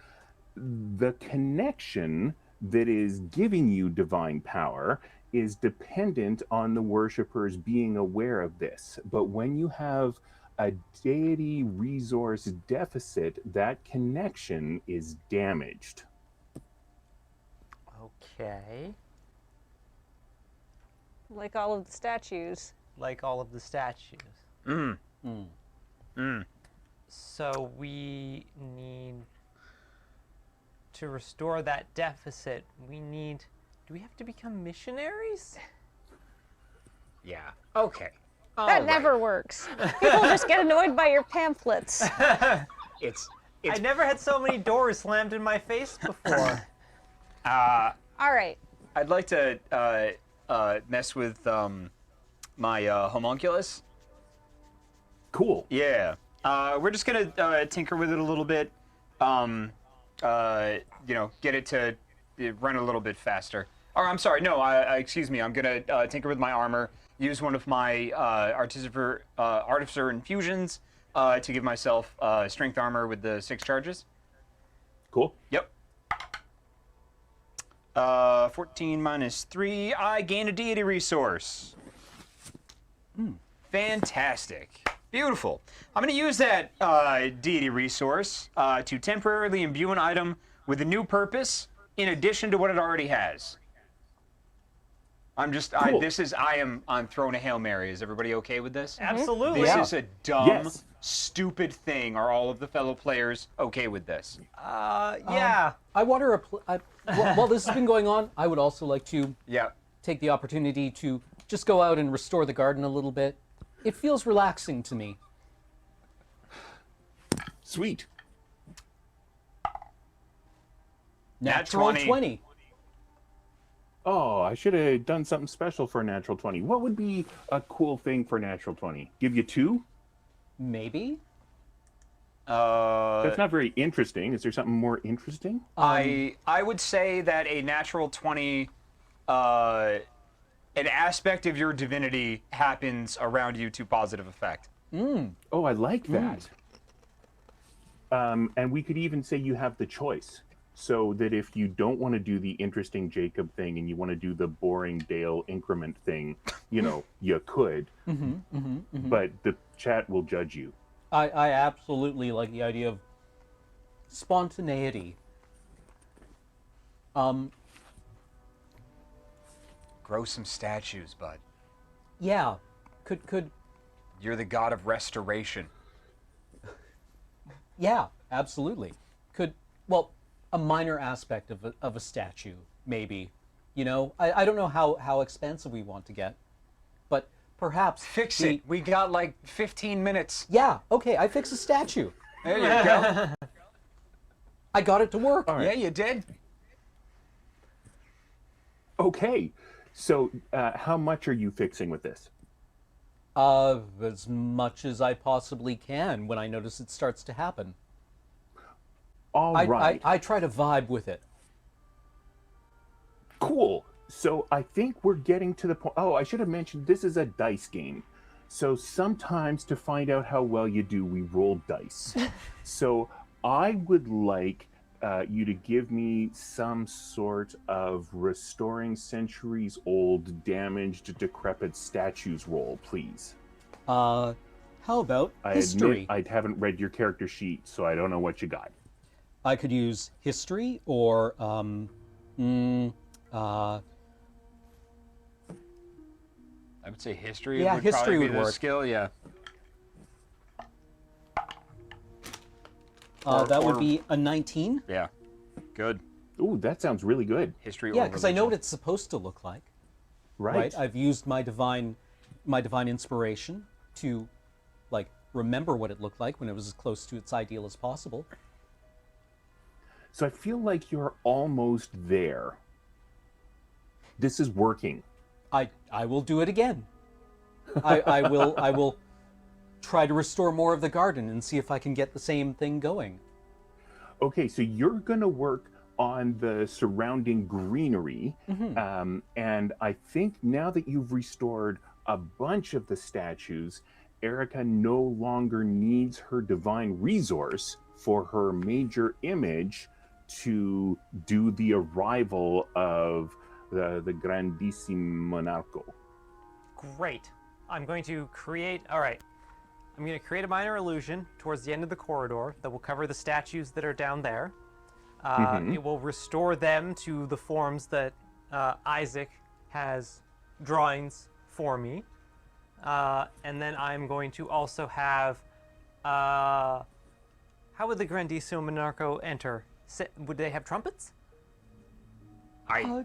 the connection that is giving you divine power is dependent on the worshippers being aware of this. But when you have a deity resource deficit, that connection is damaged. Okay. Like all of the statues. Like all of the statues. So we need to restore that deficit. Do we have to become missionaries? Yeah. Okay. That never works. People just get annoyed by your pamphlets. It's I never had so many doors slammed in my face before. All right. I'd like to mess with my homunculus. Cool. Yeah. We're just gonna tinker with it a little bit. Get it to run a little bit faster. Or I'm sorry, no. Excuse me. I'm gonna tinker with my armor. Use one of my artificer infusions to give myself strength armor with the 6 charges. Cool. Yep. 14 minus 3. I gain a deity resource. Fantastic. Beautiful. I'm going to use that deity resource to temporarily imbue an item with a new purpose in addition to what it already has. I'm throwing a Hail Mary. Is everybody okay with this? Absolutely. This is a dumb, Yes. stupid thing. Are all of the fellow players okay with this? Yeah. I wonder, while this has been going on, I would also like to Yeah. take the opportunity to just go out and restore the garden a little bit. It feels relaxing to me. Sweet. Natural 20. 20. Oh, I should have done something special for a natural 20. What would be a cool thing for a natural 20? Give you 2? Maybe? That's not very interesting. Is there something more interesting? I would say that a natural 20, an aspect of your divinity happens around you to positive effect. Oh, I like that. And we could even say you have the choice. So that if you don't want to do the interesting Jacob thing and you want to do the boring Dale increment thing, you could. But the chat will judge you. I absolutely like the idea of spontaneity. Grow some statues, bud. Yeah. Could You're the god of restoration. yeah, absolutely. A minor aspect of a statue, maybe. I don't know how expensive we want to get, but perhaps Fix it. We got like 15 minutes. Yeah, okay, I fixed a statue. There you go. I got it to work. Yeah, you did. Okay. So how much are you fixing with this? As much as I possibly can when I notice it starts to happen. All right. I try to vibe with it. Cool. So I think we're getting to the point. Oh, I should have mentioned this is a dice game. So sometimes to find out how well you do, we roll dice. So I would like you to give me some sort of restoring centuries old, damaged, decrepit statues roll, please. How about history? I haven't read your character sheet, so I don't know what you got. I could use history or I would say history. Yeah, would history probably be would the work. skill. Yeah. that would or- be a 19. Yeah. Good. Ooh, that sounds really good. History. Yeah, or because I know what religion. it's supposed to look like. Right. I've used my divine inspiration to, like, remember what it looked like when it was as close to its ideal as possible. So I feel like you're almost there. This is working. I will do it again. I will try to restore more of the garden and see if I can get the same thing going. Okay, so you're going to work on the surrounding greenery. And I think now that you've restored a bunch of the statues, Erica no longer needs her divine resource for her major image to do the arrival of the Grandissimo Monarco. Great. I'm going to create. All right. I'm going to create a minor illusion towards the end of the corridor that will cover the statues that are down there. It will restore them to the forms that Isaac has drawings for me. And then I'm going to also have. How would the Grandissimo Monarco enter? Would they have trumpets?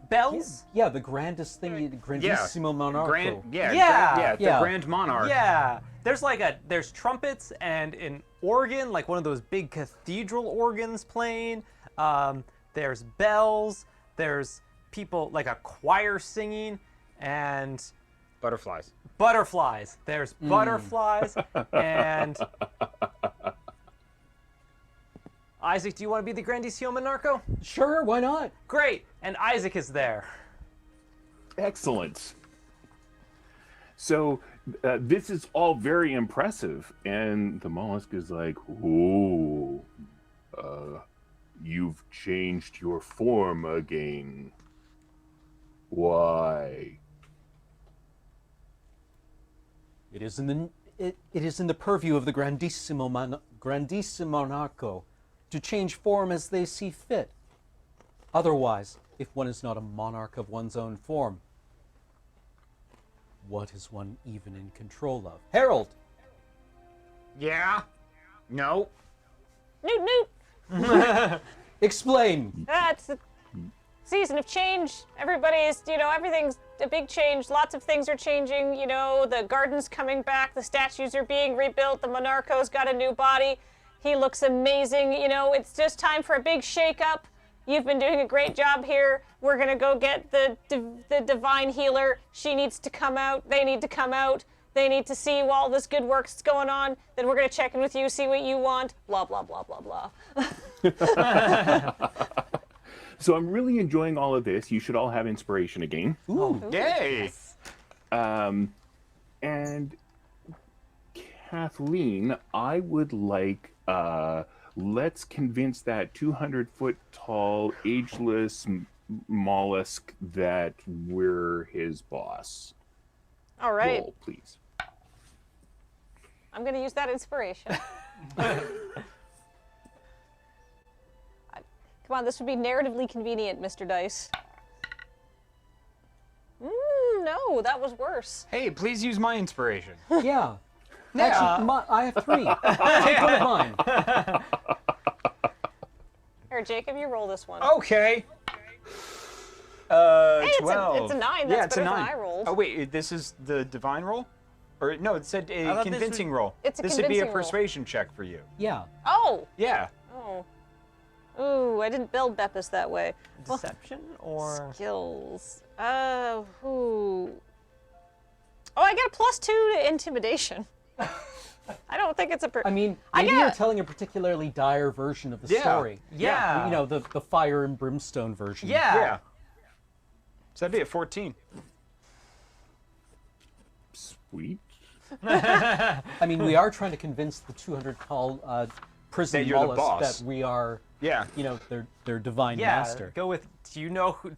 Bells? Yeah, the grandest thing, the Grandissimo Monarco. Yeah. The Grand Monarch. Yeah, there's trumpets and an organ, like one of those big cathedral organs playing. There's bells. There's people like a choir singing, and Butterflies. butterflies. There's butterflies, and Isaac, do you want to be the Grandissimo Monarco? Sure, why not? Great, and Isaac is there. Excellent. So this is all very impressive, and the mollusk is like, "Oh, you've changed your form again. Why?" It is in the purview of the Grandissimo Monarco to change form as they see fit. Otherwise, if one is not a monarch of one's own form, what is one even in control of? Harold! Yeah. No. Newt, Newt. Explain! It's the season of change. Everybody's, everything's a big change. Lots of things are changing. The garden's coming back. The statues are being rebuilt. The Monarcho's got a new body. He looks amazing. It's just time for a big shake-up. You've been doing a great job here. We're going to go get the divine healer. She needs to come out. They need to come out. They need to see all this good work's going on. Then we're going to check in with you, see what you want. Blah, blah, blah, blah, blah. So I'm really enjoying all of this. You should all have inspiration again. Ooh. Yay. And Kathleen, I would like, let's convince that 200-foot tall, ageless mollusk that we're his boss. All right. Roll, please. I'm going to use that inspiration. Come on, this would be narratively convenient, Mr. Dice. No, that was worse. Hey, please use my inspiration. Yeah. Actually, I have 3. Take one of mine. Here, Jacob, you roll this one. Okay. Hey, 12. it's a 9. That's Yeah, it's a better 9. than I rolled. Oh wait, this is the divine roll, or no? It said a thought this convincing was- roll. It's a this would be a convincing roll. persuasion check for you. Yeah. Oh! Yeah. Oh. Ooh, I didn't build Beppis that way. Well, Deception or skills. Ooh. Oh, I got a +2 to intimidation. I don't think it's a. I mean, I maybe you're get- telling a particularly dire version of the Yeah. story. Yeah. You know, the fire and brimstone version. Yeah. So that'd be at 14. Sweet. I mean, we are trying to convince the 200 call prison That you're the mollusk boss. that we are, Yeah. you know, their divine Yeah. master. Go with. Do you know who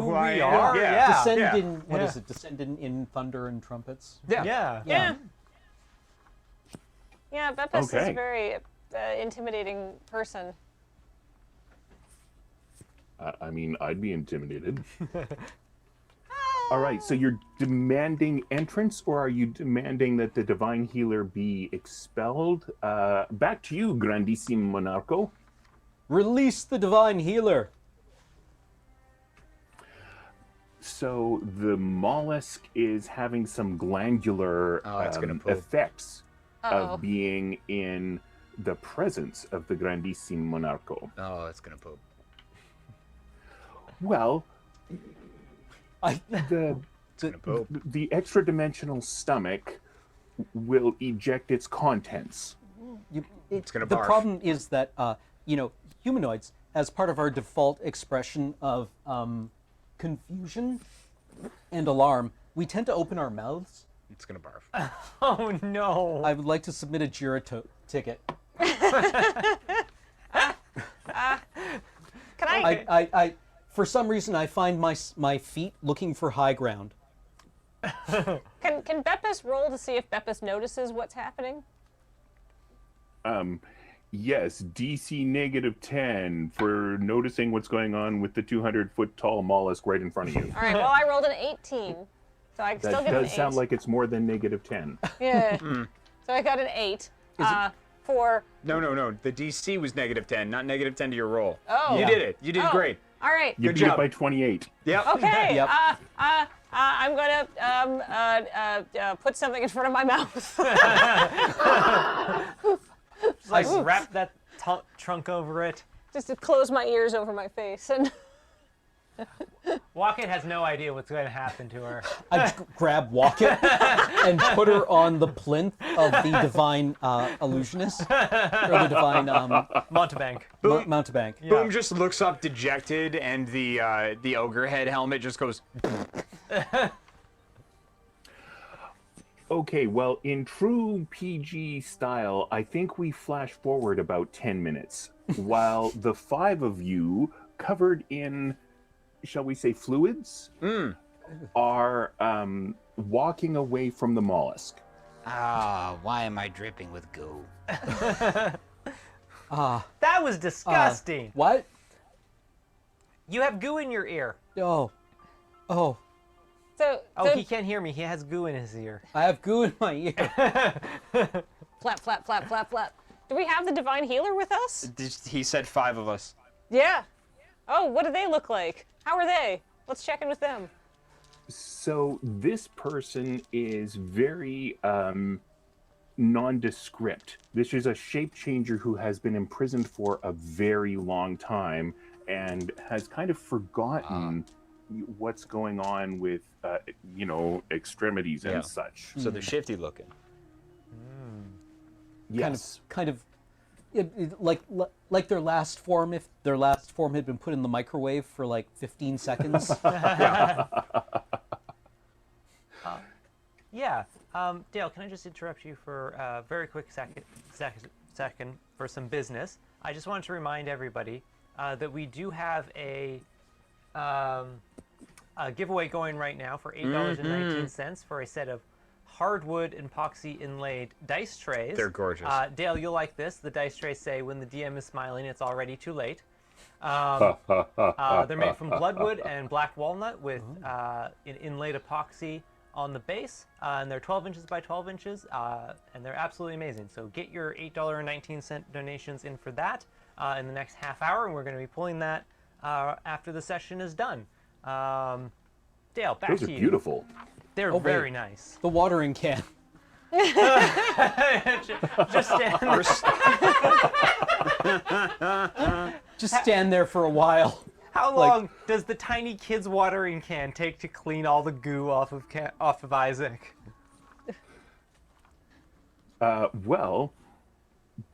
we I am? are? Yeah. Descendant, what Yeah. is it? Descendant in thunder and trumpets. Yeah. Yeah. Yeah. Yeah, Beppis is Okay. a very intimidating person. I mean, I'd be intimidated. All right, so you're demanding entrance, or are you demanding that the divine healer be expelled? Back to you, Grandissimo Monarco. Release the divine healer. So the mollusk is having some glandular Oh, it's gonna poop. effects Uh-oh. of being in the presence of the Grandissimo Monarco. Oh, it's gonna poop. Well, the gonna poop. the extra dimensional stomach will eject its contents. It's gonna the barf. problem is that, you know, humanoids, as part of our default expression of confusion and alarm, we tend to open our mouths. It's gonna barf. Oh no. I would like to submit a Jira ticket. Can I? I, for some reason, I find my feet looking for high ground. Can Beppis roll to see if Beppis notices what's happening? Yes, DC -10 for noticing what's going on with the 200-foot tall mollusk right in front of you. All right. Well, I rolled an 18, so I still That get an does 8. sound like it's more than -10. Yeah. So I got an 8. For. No. The DC was -10, not -10 to your roll. Oh. You did it. You did Oh. great. All right. You Good beat job. it by 28. Yep. Okay. Yep. I'm gonna put something in front of my mouth. Just like wrap that trunk over it. Just to close my ears over my face and. Walkett has no idea what's going to happen to her. I grab Walkett and put her on the plinth of the divine illusionist, or the divine Montebank. mountebank. Boom just looks up dejected, and the ogre head helmet just goes. Okay, well, in true PG style, I think we flash forward about 10 minutes, while the 5 of you, covered in, shall we say, fluids, are walking away from the mollusk. Ah, why am I dripping with goo? That was disgusting. What? You have goo in your ear. Oh. So. Oh, so he can't hear me. He has goo in his ear. I have goo in my ear. flap, flap, flap, flap, flap. Do we have the divine healer with us? He said 5 of us. Yeah. Oh, what do they look like? How are they? Let's check in with them. So this person is very nondescript. This is a shape changer who has been imprisoned for a very long time and has kind of forgotten what's going on with, extremities and such. So they're shifty looking. Yes. Kind of, like their last form. If their last form had been put in the microwave for like 15 seconds. Yeah. Dale, can I just interrupt you for a very quick second for some business? I just wanted to remind everybody that we do have a giveaway going right now for $8.19 for a set of hardwood epoxy inlaid dice trays. They're gorgeous. Dale, you'll like this. The dice trays say, when the DM is smiling, it's already too late. They're made from bloodwood and black walnut with inlaid epoxy on the base, and they're 12 inches by 12 inches, and they're absolutely amazing. So get your $8.19 donations in for that in the next half hour, and we're going to be pulling that after the session is done. Dale, back Those to are you. beautiful. They're very nice. The watering can. Just stand. Just stand there for a while. How long does the tiny kid's watering can take to clean all the goo off of Isaac? Well,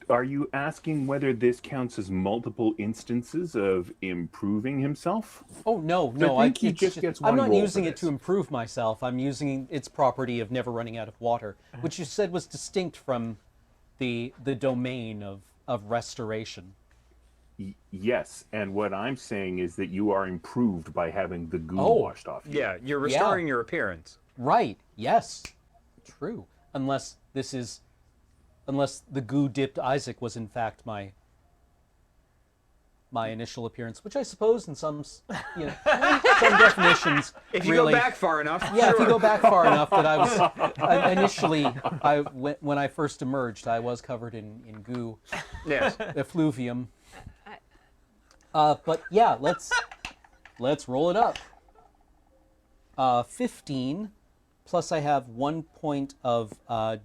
are you asking whether this counts as multiple instances of improving himself? Oh no! I think he just gets one I'm not roll using for it to this. improve myself. I'm using its property of never running out of water, which you said was distinct from the domain of restoration. Yes, and what I'm saying is that you are improved by having the goo Oh. washed off you. Yeah, you're restoring your appearance. Right? Yes. True. Unless the goo dipped Isaac was in fact my initial appearance, which I suppose in some some definitions. If you really, go back far enough, yeah, sure. if you go back far enough, that I was initially, when I first emerged, I was covered in goo, Yes. effluvium. But yeah, let's roll it up. 15, plus I have 1 point of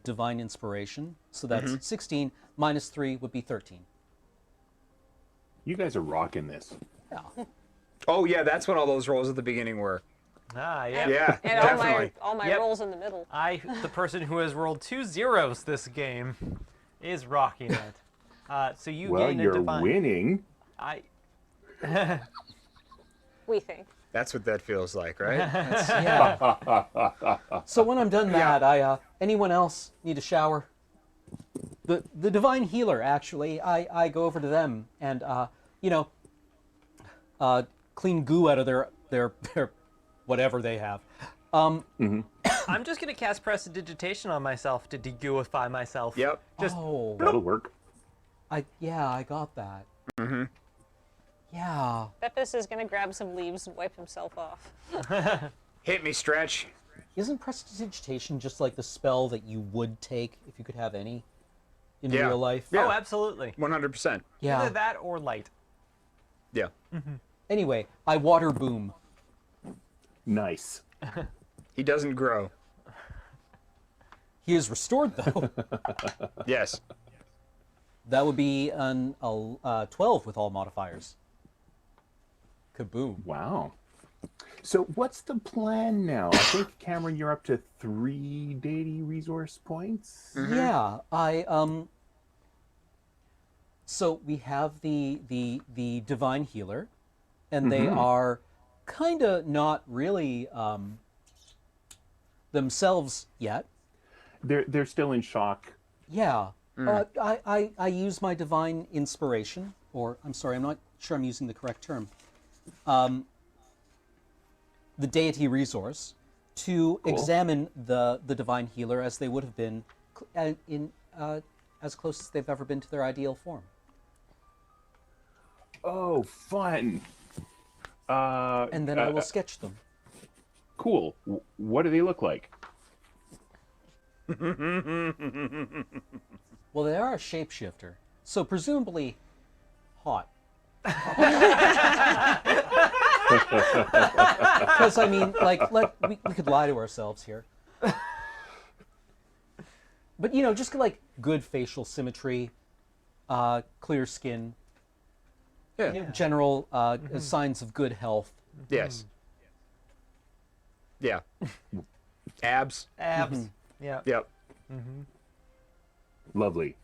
divine inspiration, so that's 16. Minus 3 would be 13. You guys are rocking this. Yeah. Oh yeah, that's what all those rolls at the beginning were. Ah, yeah. Yeah, And definitely. all my Yep. rolls in the middle. The person who has rolled 2 zeros this game, is rocking it. So you Well, gain a you're divine. winning. We think. That's what that feels like, right? Yeah. So when I'm done that, anyone else need a shower? The divine healer, actually, I go over to them and clean goo out of their whatever they have. I'm just gonna cast prestidigitation on myself to degooify myself. Yep. Just Oh, That'll work. I got that. Mm-hmm. Yeah. Beppis is gonna grab some leaves and wipe himself off. Hit me, Stretch. Isn't prestidigitation just like the spell that you would take if you could have any in Yeah. real life? Yeah. Oh, absolutely. 100%. Yeah. Either that or light. Yeah. Anyway, I water boom. Nice. He doesn't grow. He is restored though. Yes. That would be an 12 with all modifiers. Kaboom. Wow. So what's the plan now? I think, Cameron, you're up to 3 deity resource points. Yeah, so we have the divine healer, and they are kind of not really themselves yet. They're still in shock. Yeah. I use my divine inspiration, or I'm sorry, I'm not sure I'm using the correct term. The deity resource to examine the divine healer as they would have been as close as they've ever been to their ideal form. Oh, fun. And then I will sketch them. Cool. What do they look like? Well, they are a shapeshifter, so presumably hot. Because I mean, like, we could lie to ourselves here. But just like good facial symmetry, clear skin, Yeah. general signs of good health. Yes. Yeah. Abs. Abs. Yeah. Yep. Lovely.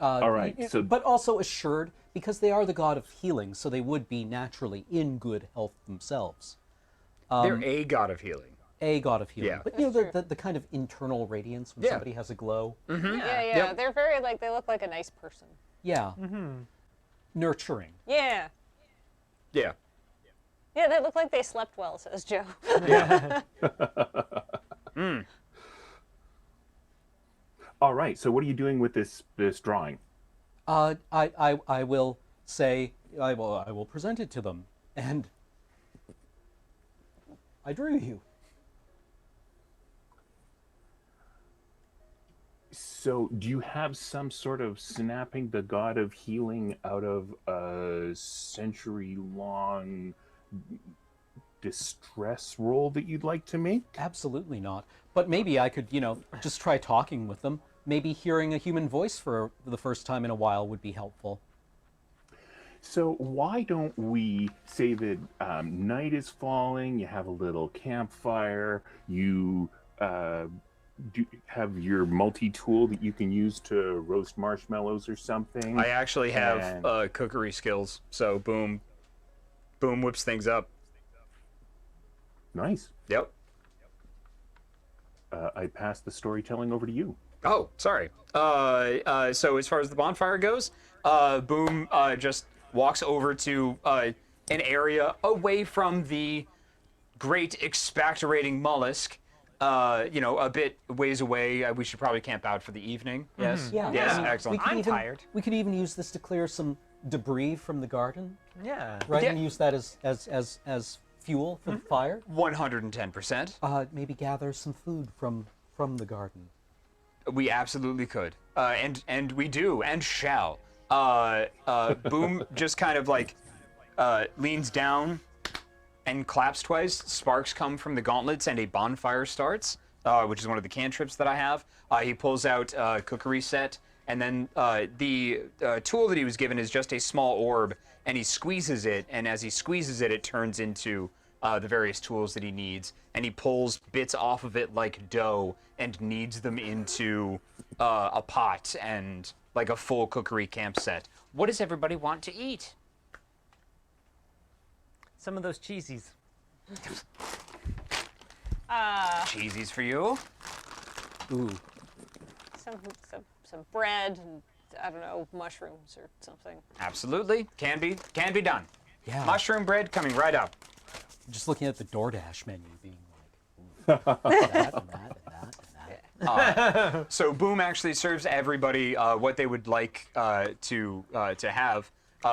All right. So But also assured, because they are the god of healing, so they would be naturally in good health themselves. They're a god of healing. A god of healing. Yeah. But the kind of internal radiance when Yeah. somebody has a glow. Yeah. Yep. They're very they look like a nice person. Yeah. Nurturing. Yeah. Yeah. Yeah, they look like they slept well, says Joe. all right. So what are you doing with this drawing? I will say I will present it to them, and I drew you. So do you have some sort of snapping the god of healing out of a century-long distress roll that you'd like to make? Absolutely not. But maybe I could, just try talking with them. Maybe hearing a human voice for the first time in a while would be helpful. So why don't we say that night is falling, you have a little campfire, you have your multi-tool that you can use to roast marshmallows or something? I actually have And- cookery skills, so boom whips things up. Nice. Yep. I pass the storytelling over to you. Oh, sorry. So as far as the bonfire goes, Boom just walks over to an area away from the great expectorating mollusk. A bit ways away. We should probably camp out for the evening. Yes. Yeah. Yes. I mean, Excellent. We could I'm even, tired. We could even use this to clear some debris from the garden, Yeah. right? Yeah. And use that as fuel for the fire. 110%. Maybe gather some food from the garden. We absolutely could, and we do, and shall. Boom just kind of like leans down and claps twice. Sparks come from the gauntlets, and a bonfire starts, which is one of the cantrips that I have. He pulls out a cookery set, and then the tool that he was given is just a small orb, and he squeezes it, and as he squeezes it, it turns into the various tools that he needs, and he pulls bits off of it like dough and kneads them into a pot and like a full cookery camp set. What does everybody want to eat? Some of those cheesies. Cheesies for you? Ooh. Some bread and I don't know, mushrooms or something. Absolutely. Can be done. Yeah. Mushroom bread coming right up. Just looking at the DoorDash menu, being like, ooh, that and that and that and that. So Boom actually serves everybody what they would like to have.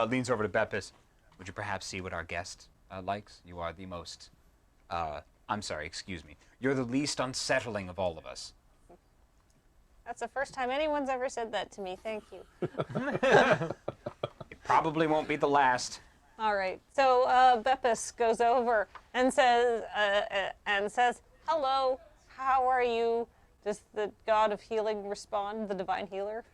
Leans over to Beppis. Would you perhaps see what our guest likes? You are the most. I'm sorry. Excuse me. You're the least unsettling of all of us. That's the first time anyone's ever said that to me. Thank you. It probably won't be the last. All right. So Beppis goes over and says, "Hello, how are you?" Does the god of healing respond? The divine healer.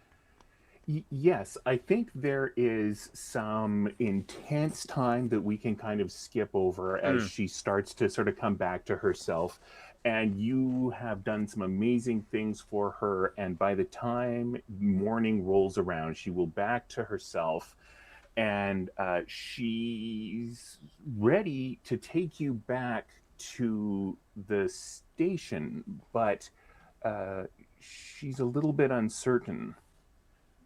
Yes, I think there is some intense time that we can kind of skip over as she starts to sort of come back to herself. And you have done some amazing things for her. And by the time morning rolls around, she will back to herself. And she's ready to take you back to the station. But she's a little bit uncertain.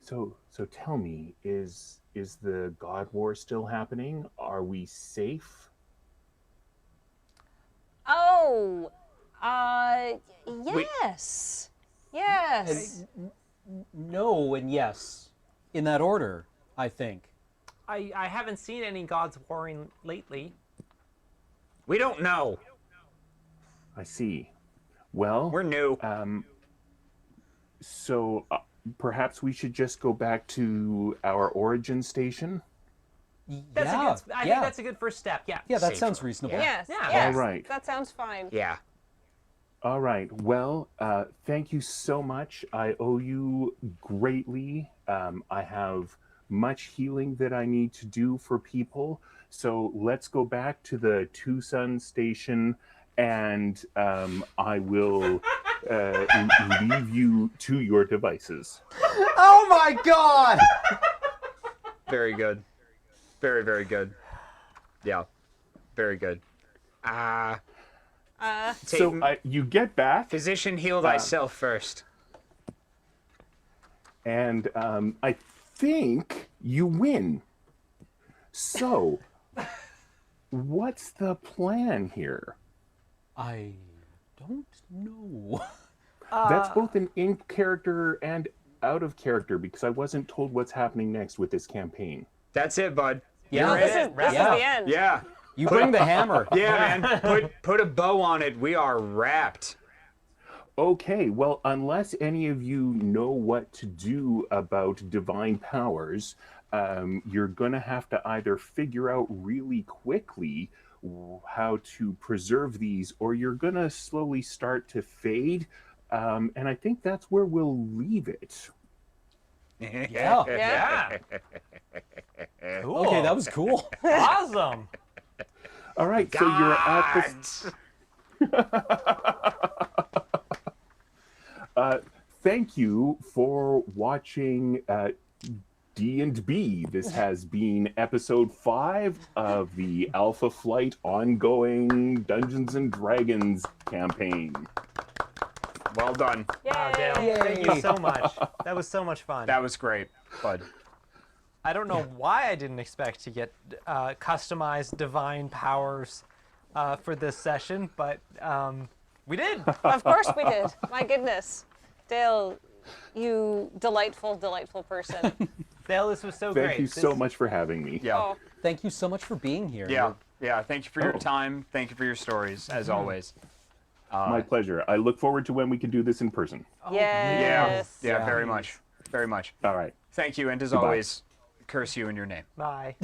So tell me, is the God War still happening? Are we safe? Oh, yes, yes. No and yes, in that order, I think. I haven't seen any gods warring lately. We don't know. I see. Well, We're new. so perhaps we should just go back to our origin station? That's Yeah, a good. I yeah. think that's a good first step. Yeah. Yeah, that Safer. sounds reasonable. Yes, Yeah. yes. All right. That sounds fine. Yeah. All right. Well, thank you so much. I owe you greatly. I have much healing that I need to do for people. So let's go back to the Tucson station, and I will leave you to your devices. Oh my God! Very good. Very, very good. Yeah. Very good. So you get back, Physician, heal thyself first. and I think you win. So, what's the plan here? I don't know. That's both an in character and out of character because I wasn't told what's happening next with this campaign. That's it, bud. Yeah, This is Yeah. the end. Yeah. you bring the hammer. Yeah, man. Put a bow on it. We are wrapped. Okay, well, unless any of you know what to do about divine powers, you're going to have to either figure out really quickly how to preserve these, or you're going to slowly start to fade. And I think that's where we'll leave it. Yeah. Yeah. Cool. Okay, that was cool. awesome. All right, so you're at the... Thank you for watching D&B. This has been episode 5 of the Alpha Flight ongoing Dungeons and Dragons campaign. Well done. Wow, Dale, thank you so much. That was so much fun. That was great, bud. I don't know why I didn't expect to get customized divine powers for this session, but we did. Of course we did. My goodness. Dale, you delightful, delightful person. Dale, this was so great. Thank you so much for having me. Yeah. Oh, Thank you so much for being here. Yeah. Yeah. Thank you for your Oh. time. Thank you for your stories, as always. My pleasure. I look forward to when we can do this in person. yes. Yeah. Very much. Very much. All right. Thank you, and as Goodbye. always, curse you in your name. Bye.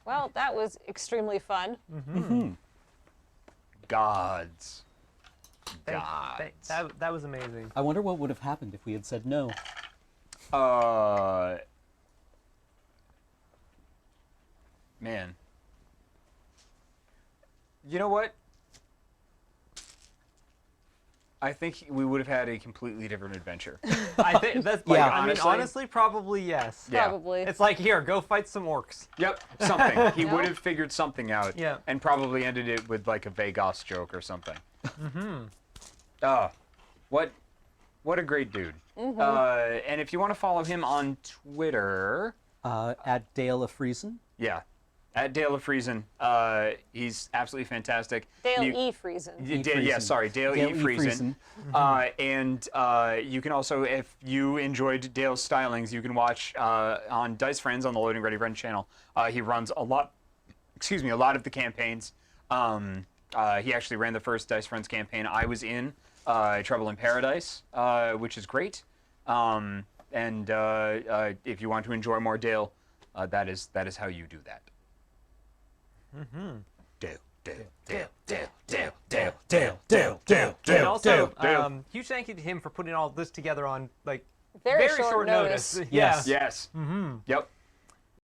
Well, that was extremely fun. Gods. Thank- Gods. that was amazing. I wonder what would have happened if we had said no. Man. You know what? I think we would have had a completely different adventure. I think that's like, Yeah. I mean, Honestly? honestly, probably yes. Yeah. Probably. It's like, here, go fight some orcs. Yep, something. He No? would have figured something out. Yeah. And probably ended it with like a Vegas joke or something. Oh, what a great dude. And if you want to follow him on Twitter, At Dale of Friesen. yeah, at Dale of Friesen. He's absolutely fantastic. Dale You- E. Friesen. Yeah, Friesen. sorry, Dale E. Dale E. Friesen. And you can also, if you enjoyed Dale's stylings, you can watch on Dice Friends on the Loading Ready Run channel. He runs a lot of the campaigns. He actually ran the first Dice Friends campaign I was in, Trouble in Paradise, which is great. And if you want to enjoy more Dale, that is how you do that. Dale. And also, Dale. huge thank you to him for putting all this together on like Very short short notice. notice. Yeah. Yes. Yep.